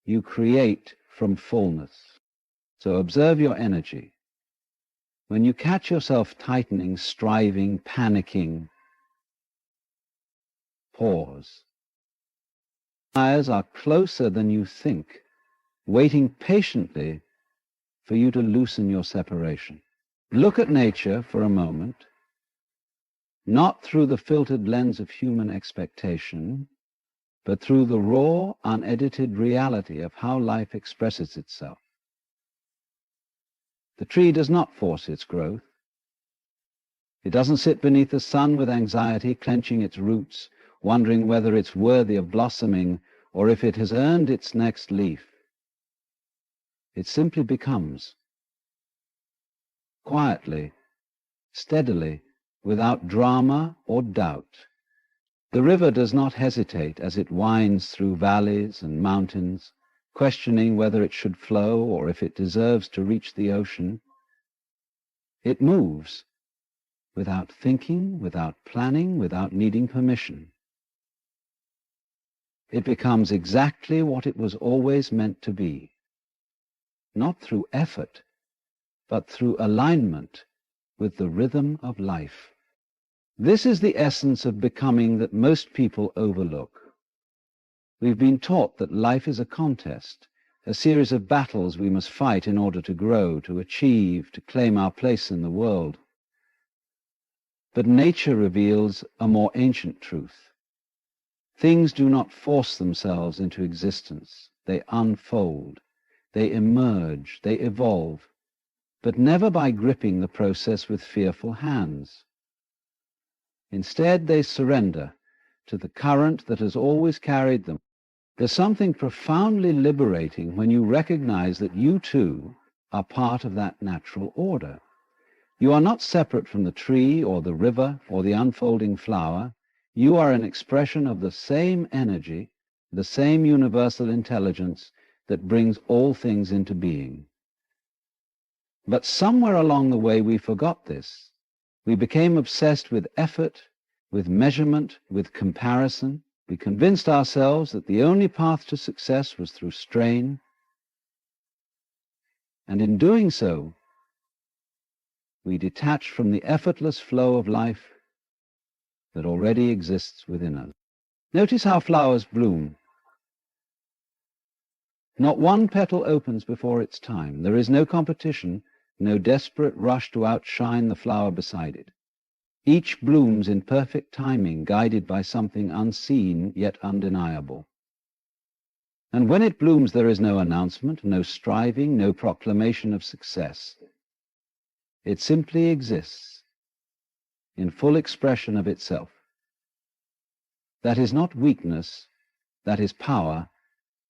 You create from fullness. So observe your energy. When you catch yourself tightening, striving, panicking, pause. Desires are closer than you think, waiting patiently for you to loosen your separation. Look at nature for a moment, not through the filtered lens of human expectation, but through the raw, unedited reality of how life expresses itself. The tree does not force its growth. It doesn't sit beneath the sun with anxiety, clenching its roots, wondering whether it's worthy of blossoming or if it has earned its next leaf. It simply becomes, quietly, steadily, without drama or doubt. The river does not hesitate as it winds through valleys and mountains, questioning whether it should flow or if it deserves to reach the ocean. It moves, without thinking, without planning, without needing permission. It becomes exactly what it was always meant to be, not through effort, but through alignment with the rhythm of life. This is the essence of becoming that most people overlook. We've been taught that life is a contest, a series of battles we must fight in order to grow, to achieve, to claim our place in the world. But nature reveals a more ancient truth. Things do not force themselves into existence. They unfold, they emerge, they evolve, but never by gripping the process with fearful hands. Instead, they surrender to the current that has always carried them. There's something profoundly liberating when you recognize that you too are part of that natural order. You are not separate from the tree or the river or the unfolding flower. You are an expression of the same energy, the same universal intelligence that brings all things into being. But somewhere along the way we forgot this. We became obsessed with effort, with measurement, with comparison. We convinced ourselves that the only path to success was through strain. And in doing so, we detach from the effortless flow of life that already exists within us. Notice how flowers bloom. Not one petal opens before its time. There is no competition, no desperate rush to outshine the flower beside it. Each blooms in perfect timing, guided by something unseen yet undeniable. And when it blooms, there is no announcement, no striving, no proclamation of success. It simply exists in full expression of itself. That is not weakness, that is power,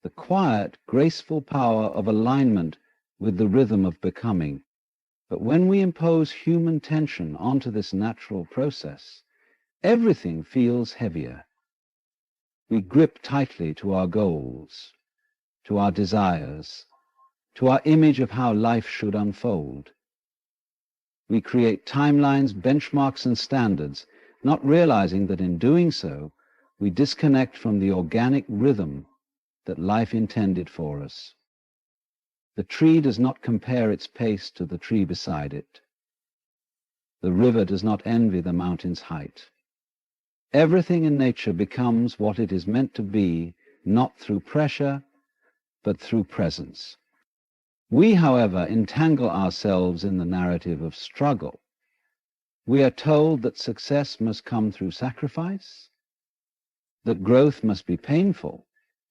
the quiet, graceful power of alignment with the rhythm of becoming. But when we impose human tension onto this natural process, everything feels heavier. We grip tightly to our goals, to our desires, to our image of how life should unfold. We create timelines, benchmarks, and standards, not realizing that in doing so, we disconnect from the organic rhythm that life intended for us. The tree does not compare its pace to the tree beside it. The river does not envy the mountain's height. Everything in nature becomes what it is meant to be, not through pressure, but through presence. We, however, entangle ourselves in the narrative of struggle. We are told that success must come through sacrifice, that growth must be painful,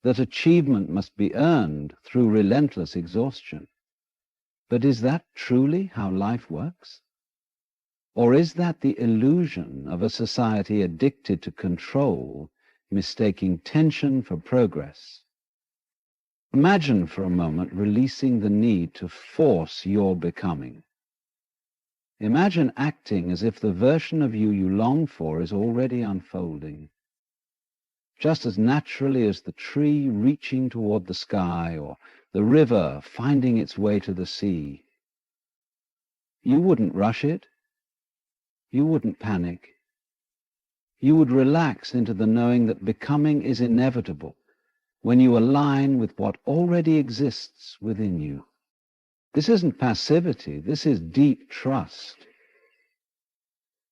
that achievement must be earned through relentless exhaustion. But is that truly how life works? Or is that the illusion of a society addicted to control, mistaking tension for progress? Imagine for a moment releasing the need to force your becoming. Imagine acting as if the version of you you long for is already unfolding, just as naturally as the tree reaching toward the sky or the river finding its way to the sea. You wouldn't rush it. You wouldn't panic. You would relax into the knowing that becoming is inevitable when you align with what already exists within you. This isn't passivity, this is deep trust.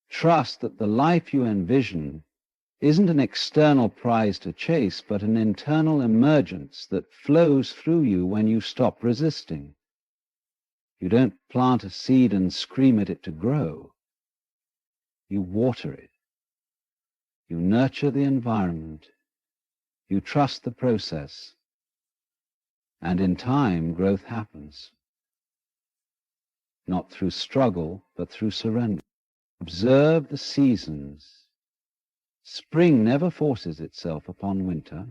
Trust that the life you envision isn't an external prize to chase, but an internal emergence that flows through you when you stop resisting. You don't plant a seed and scream at it to grow. You water it. You nurture the environment. You trust the process. And in time, growth happens. Not through struggle, but through surrender. Observe the seasons. Spring never forces itself upon winter.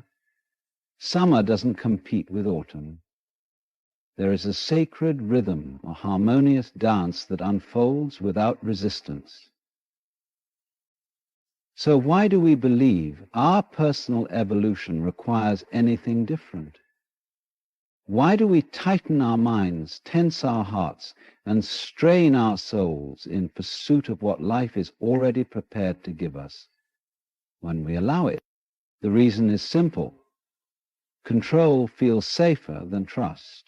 Summer doesn't compete with autumn. There is a sacred rhythm, a harmonious dance that unfolds without resistance. So why do we believe our personal evolution requires anything different? Why do we tighten our minds, tense our hearts, and strain our souls in pursuit of what life is already prepared to give us when we allow it? The reason is simple. Control feels safer than trust.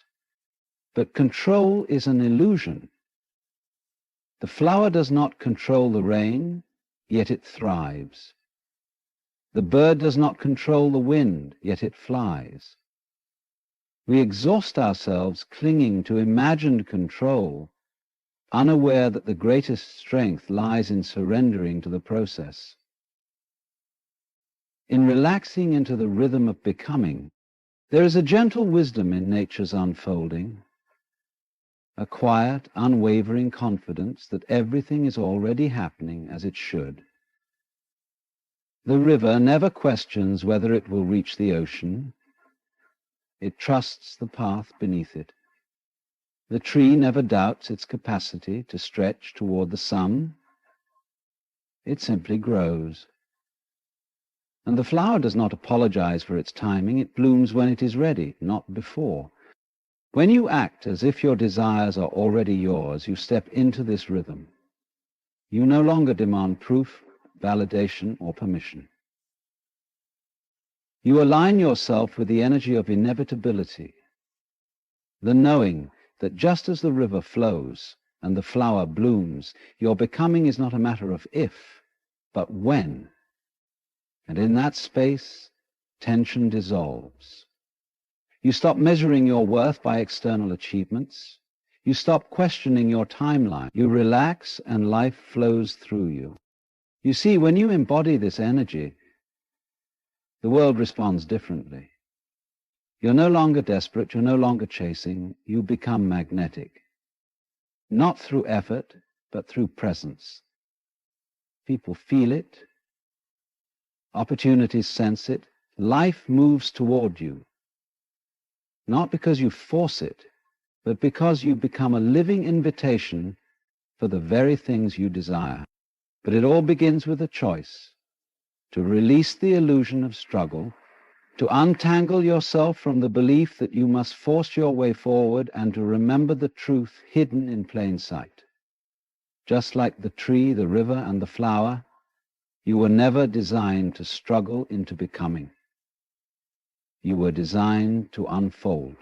But control is an illusion. The flower does not control the rain, yet it thrives. The bird does not control the wind, yet it flies. We exhaust ourselves clinging to imagined control, unaware that the greatest strength lies in surrendering to the process. In relaxing into the rhythm of becoming, there is a gentle wisdom in nature's unfolding, a quiet, unwavering confidence that everything is already happening as it should. The river never questions whether it will reach the ocean. It trusts the path beneath it. The tree never doubts its capacity to stretch toward the sun. It simply grows. And the flower does not apologize for its timing. It blooms when it is ready, not before. When you act as if your desires are already yours, you step into this rhythm. You no longer demand proof, validation, or permission. You align yourself with the energy of inevitability, the knowing that just as the river flows and the flower blooms, your becoming is not a matter of if, but when. And in that space, tension dissolves. You stop measuring your worth by external achievements. You stop questioning your timeline. You relax and life flows through you. You see, when you embody this energy, the world responds differently. You're no longer desperate. You're no longer chasing. You become magnetic. Not through effort, but through presence. People feel it. Opportunities sense it. Life moves toward you. Not because you force it, but because you become a living invitation for the very things you desire. But it all begins with a choice to release the illusion of struggle, to untangle yourself from the belief that you must force your way forward, and to remember the truth hidden in plain sight. Just like the tree, the river, and the flower, you were never designed to struggle into becoming. You were designed to unfold,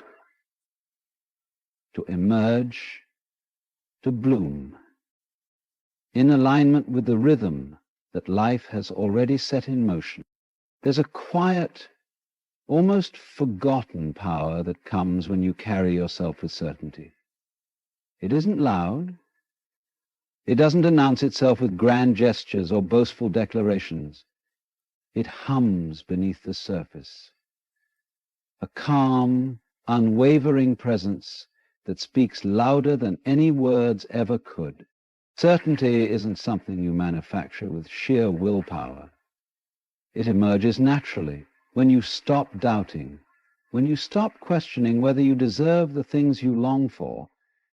to emerge, to bloom, in alignment with the rhythm that life has already set in motion. There's a quiet, almost forgotten power that comes when you carry yourself with certainty. It isn't loud. It doesn't announce itself with grand gestures or boastful declarations. It hums beneath the surface. A calm, unwavering presence that speaks louder than any words ever could. Certainty isn't something you manufacture with sheer willpower. It emerges naturally when you stop doubting, when you stop questioning whether you deserve the things you long for,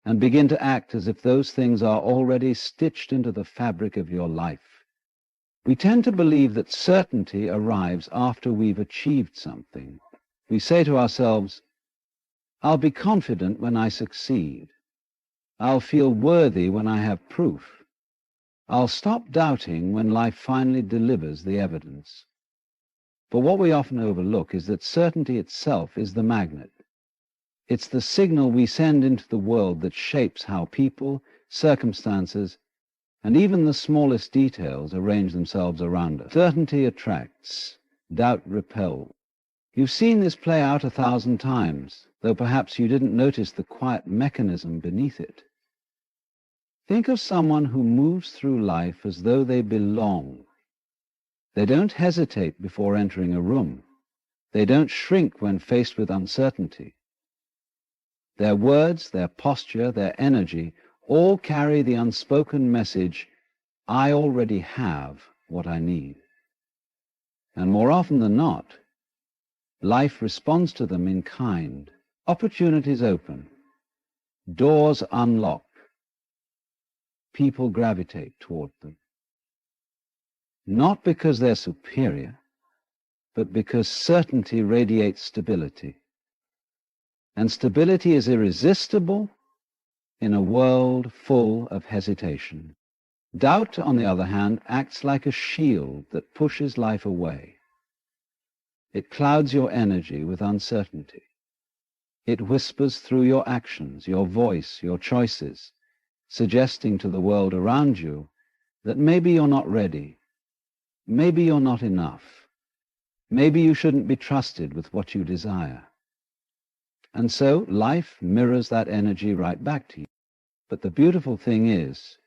and begin to act as if those things are already stitched into the fabric of your life. We tend to believe that certainty arrives after we've achieved something. We say to ourselves, I'll be confident when I succeed. I'll feel worthy when I have proof. I'll stop doubting when life finally delivers the evidence. But what we often overlook is that certainty itself is the magnet. It's the signal we send into the world that shapes how people, circumstances, and even the smallest details arrange themselves around us. Certainty attracts, doubt repels. You've seen this play out 1,000 times, though perhaps you didn't notice the quiet mechanism beneath it. Think of someone who moves through life as though they belong. They don't hesitate before entering a room. They don't shrink when faced with uncertainty. Their words, their posture, their energy all carry the unspoken message, I already have what I need. And more often than not, life responds to them in kind. Opportunities open. Doors unlock. People gravitate toward them. Not because they're superior, but because certainty radiates stability. And stability is irresistible in a world full of hesitation. Doubt, on the other hand, acts like a shield that pushes life away. It clouds your energy with uncertainty. It whispers through your actions, your voice, your choices, suggesting to the world around you that maybe you're not ready, maybe you're not enough, maybe you shouldn't be trusted with what you desire. And so life mirrors that energy right back to you. But the beautiful thing is,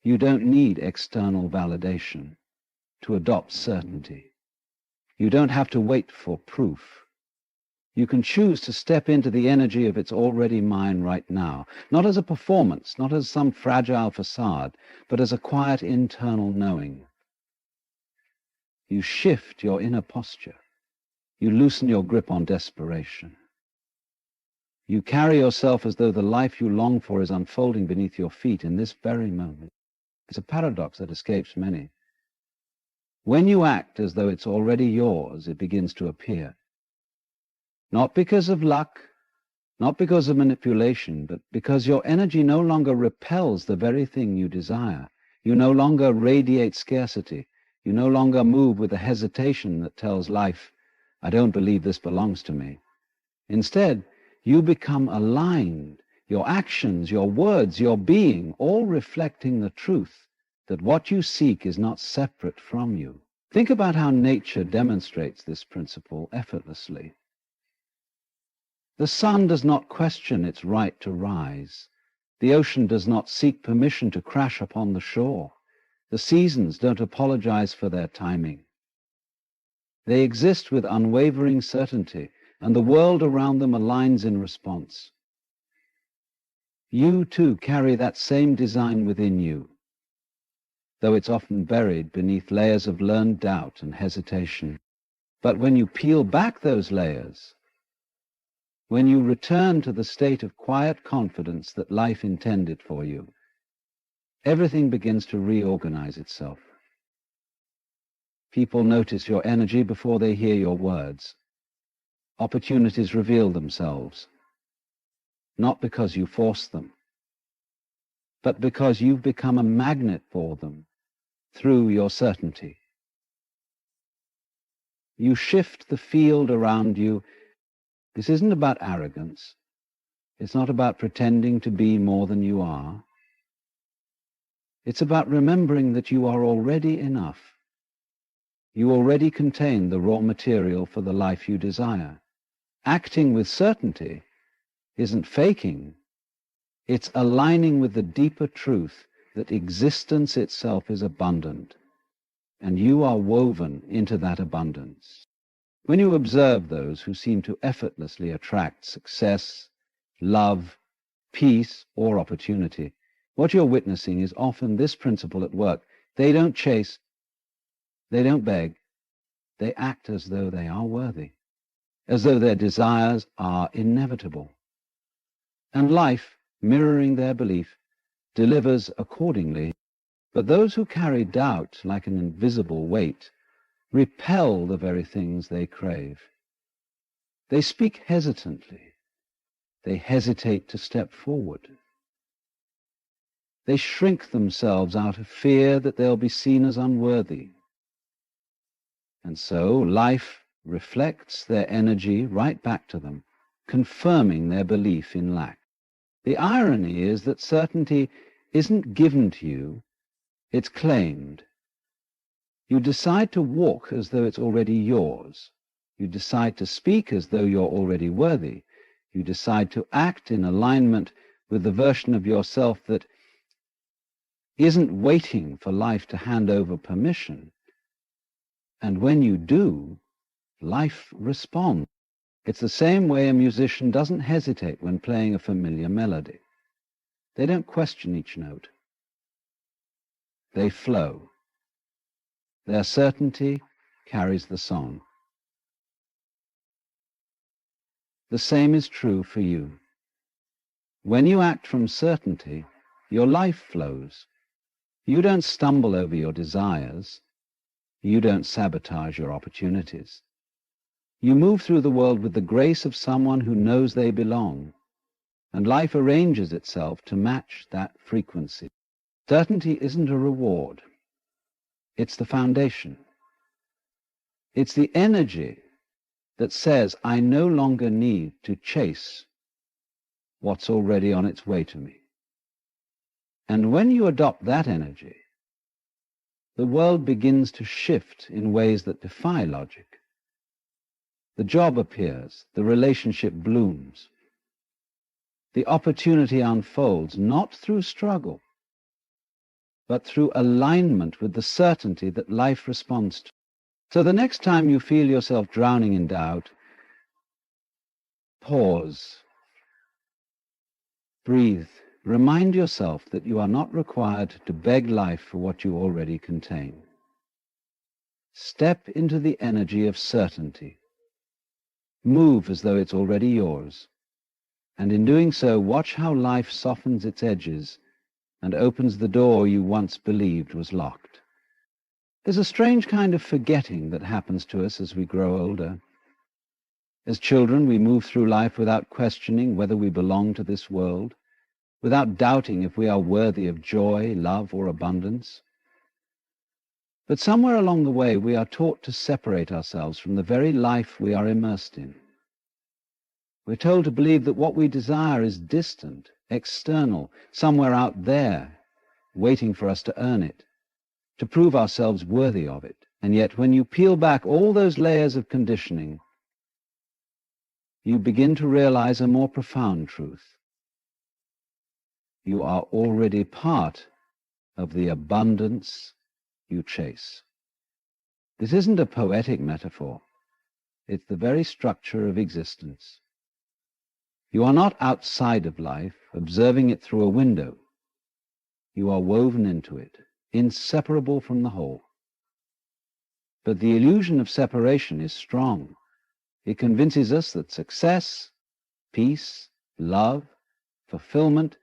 you don't need external validation to adopt certainty. You don't have to wait for proof. You can choose to step into the energy of it's already mine right now, not as a performance, not as some fragile facade, but as a quiet internal knowing. You shift your inner posture. You loosen your grip on desperation. You carry yourself as though the life you long for is unfolding beneath your feet in this very moment. It's a paradox that escapes many. When you act as though it's already yours, it begins to appear. Not because of luck, not because of manipulation, but because your energy no longer repels the very thing you desire. You no longer radiate scarcity. You no longer move with a hesitation that tells life, I don't believe this belongs to me. Instead, you become aligned, your actions, your words, your being, all reflecting the truth that what you seek is not separate from you. Think about how nature demonstrates this principle effortlessly. The sun does not question its right to rise. The ocean does not seek permission to crash upon the shore. The seasons don't apologize for their timing. They exist with unwavering certainty, and the world around them aligns in response. You, too, carry that same design within you, though it's often buried beneath layers of learned doubt and hesitation. But when you peel back those layers, when you return to the state of quiet confidence that life intended for you, everything begins to reorganize itself. People notice your energy before they hear your words. Opportunities reveal themselves, not because you force them, but because you've become a magnet for them through your certainty. You shift the field around you. This isn't about arrogance. It's not about pretending to be more than you are. It's about remembering that you are already enough. You already contain the raw material for the life you desire. Acting with certainty isn't faking. It's aligning with the deeper truth that existence itself is abundant, and you are woven into that abundance. When you observe those who seem to effortlessly attract success, love, peace, or opportunity, what you're witnessing is often this principle at work. They don't chase, they don't beg, they act as though they are worthy, as though their desires are inevitable. And life, mirroring their belief, delivers accordingly. But those who carry doubt like an invisible weight repel the very things they crave. They speak hesitantly. They hesitate to step forward. They shrink themselves out of fear that they'll be seen as unworthy. And so life reflects their energy right back to them, confirming their belief in lack. The irony is that certainty isn't given to you, it's claimed. You decide to walk as though it's already yours. You decide to speak as though you're already worthy. You decide to act in alignment with the version of yourself that isn't waiting for life to hand over permission. And when you do, life responds. It's the same way a musician doesn't hesitate when playing a familiar melody. They don't question each note. They flow. Their certainty carries the song. The same is true for you. When you act from certainty, your life flows. You don't stumble over your desires. You don't sabotage your opportunities. You move through the world with the grace of someone who knows they belong, and life arranges itself to match that frequency. Certainty isn't a reward. It's the foundation. It's the energy that says, I no longer need to chase what's already on its way to me. And when you adopt that energy, the world begins to shift in ways that defy logic. The job appears, the relationship blooms. The opportunity unfolds not through struggle, but through alignment with the certainty that life responds to. So the next time you feel yourself drowning in doubt, pause, breathe, remind yourself that you are not required to beg life for what you already contain. Step into the energy of certainty. Move as though it's already yours. And in doing so, watch how life softens its edges and opens the door you once believed was locked. There's a strange kind of forgetting that happens to us as we grow older. As children, we move through life without questioning whether we belong to this world, without doubting if we are worthy of joy, love, or abundance. But somewhere along the way, we are taught to separate ourselves from the very life we are immersed in. We're told to believe that what we desire is distant, external, somewhere out there, waiting for us to earn it, to prove ourselves worthy of it. And yet, when you peel back all those layers of conditioning, you begin to realize a more profound truth. You are already part of the abundance you chase. This isn't a poetic metaphor. It's the very structure of existence. You are not outside of life, observing it through a window. You are woven into it, inseparable from the whole. But the illusion of separation is strong. It convinces us that success, peace, love, fulfillment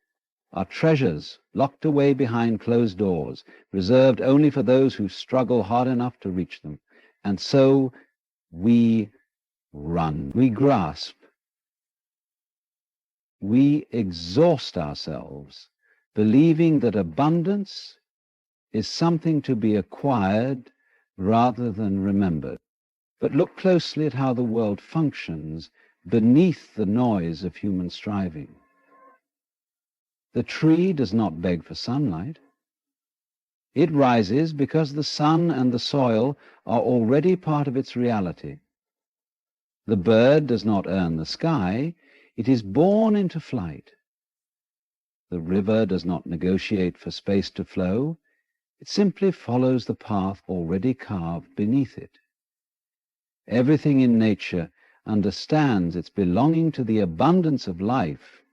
are treasures locked away behind closed doors, reserved only for those who struggle hard enough to reach them. And so we run, we grasp, we exhaust ourselves, believing that abundance is something to be acquired rather than remembered. But look closely at how the world functions beneath the noise of human striving. The tree does not beg for sunlight. It rises because the sun and the soil are already part of its reality. The bird does not earn the sky. It is born into flight. The river does not negotiate for space to flow. It simply follows the path already carved beneath it. Everything in nature understands its belonging to the abundance of life.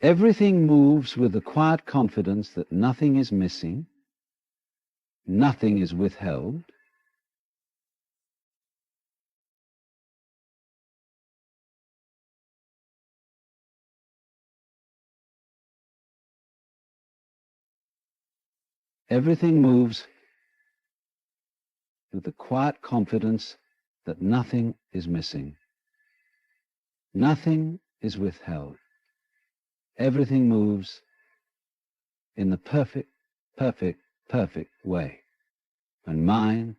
Everything moves with the quiet confidence that nothing is missing, nothing is withheld. Everything moves with the quiet confidence that nothing is missing, nothing is withheld. Everything moves in the perfect, perfect, perfect way. And mind,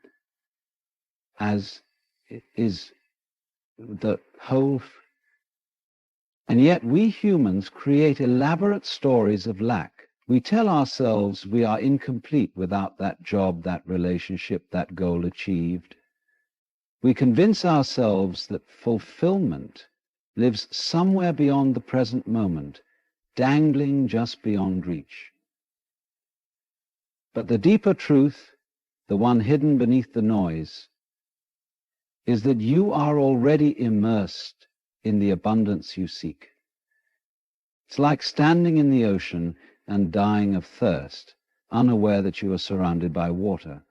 as it is the whole. And yet we humans create elaborate stories of lack. We tell ourselves we are incomplete without that job, that relationship, that goal achieved. We convince ourselves that fulfillment lives somewhere beyond the present moment, dangling just beyond reach. But the deeper truth, the one hidden beneath the noise, is that you are already immersed in the abundance you seek. It's like standing in the ocean and dying of thirst, unaware that you are surrounded by water.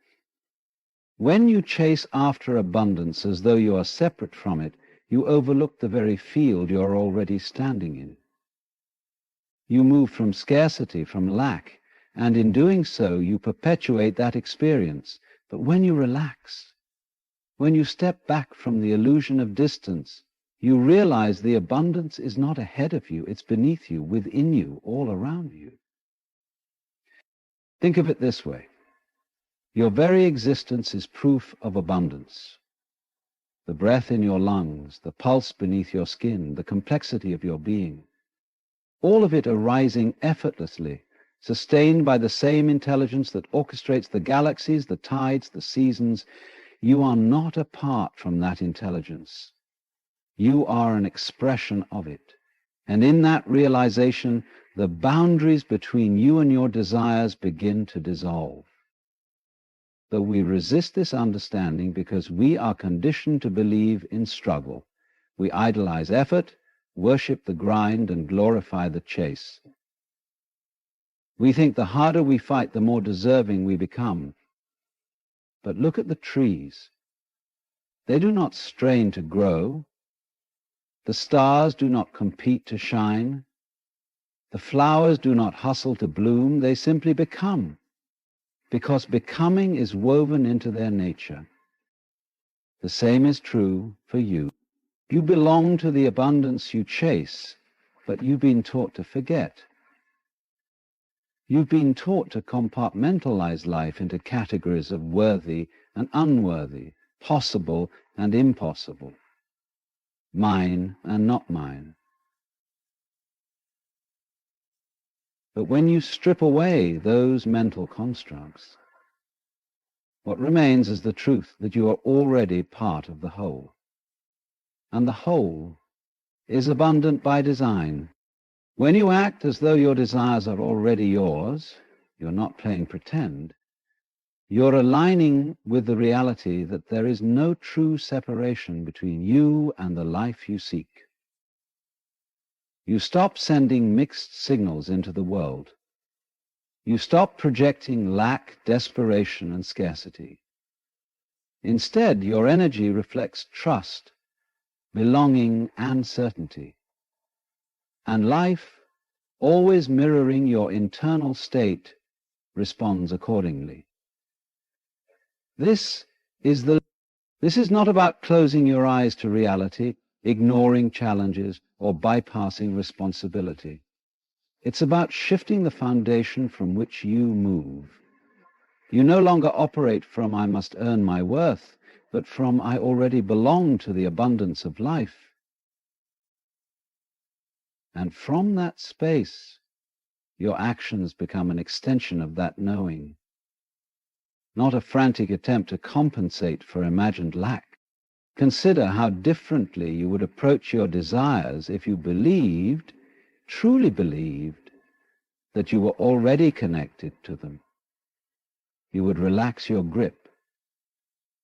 When you chase after abundance as though you are separate from it, you overlook the very field you are already standing in. You move from scarcity, from lack, and in doing so you perpetuate that experience. But when you relax, when you step back from the illusion of distance, you realize the abundance is not ahead of you, it's beneath you, within you, all around you. Think of it this way. Your very existence is proof of abundance. The breath in your lungs, the pulse beneath your skin, the complexity of your being, all of it arising effortlessly, sustained by the same intelligence that orchestrates the galaxies, the tides, the seasons. You are not apart from that intelligence. You are an expression of it. And in that realization, the boundaries between you and your desires begin to dissolve. Though we resist this understanding because we are conditioned to believe in struggle. We idolize effort, worship the grind, and glorify the chase. We think the harder we fight, the more deserving we become. But look at the trees. They do not strain to grow. The stars do not compete to shine. The flowers do not hustle to bloom. They simply become, because becoming is woven into their nature. The same is true for you. You belong to the abundance you chase, but you've been taught to forget. You've been taught to compartmentalize life into categories of worthy and unworthy, possible and impossible, mine and not mine. But when you strip away those mental constructs, what remains is the truth that you are already part of the whole. And the whole is abundant by design. When you act as though your desires are already yours, you're not playing pretend, you're aligning with the reality that there is no true separation between you and the life you seek. You stop sending mixed signals into the world. You stop projecting lack, desperation, and scarcity. Instead, your energy reflects trust, belonging, and certainty. And life, always mirroring your internal state, responds accordingly. This is not about closing your eyes to reality, ignoring challenges, or bypassing responsibility. It's about shifting the foundation from which you move. You no longer operate from I must earn my worth, but from I already belong to the abundance of life. And from that space, your actions become an extension of that knowing, not a frantic attempt to compensate for imagined lack. Consider how differently you would approach your desires if you believed, truly believed, that you were already connected to them. You would relax your grip.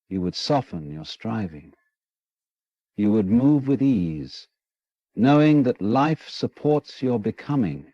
You would soften your striving. You would move with ease, knowing that life supports your becoming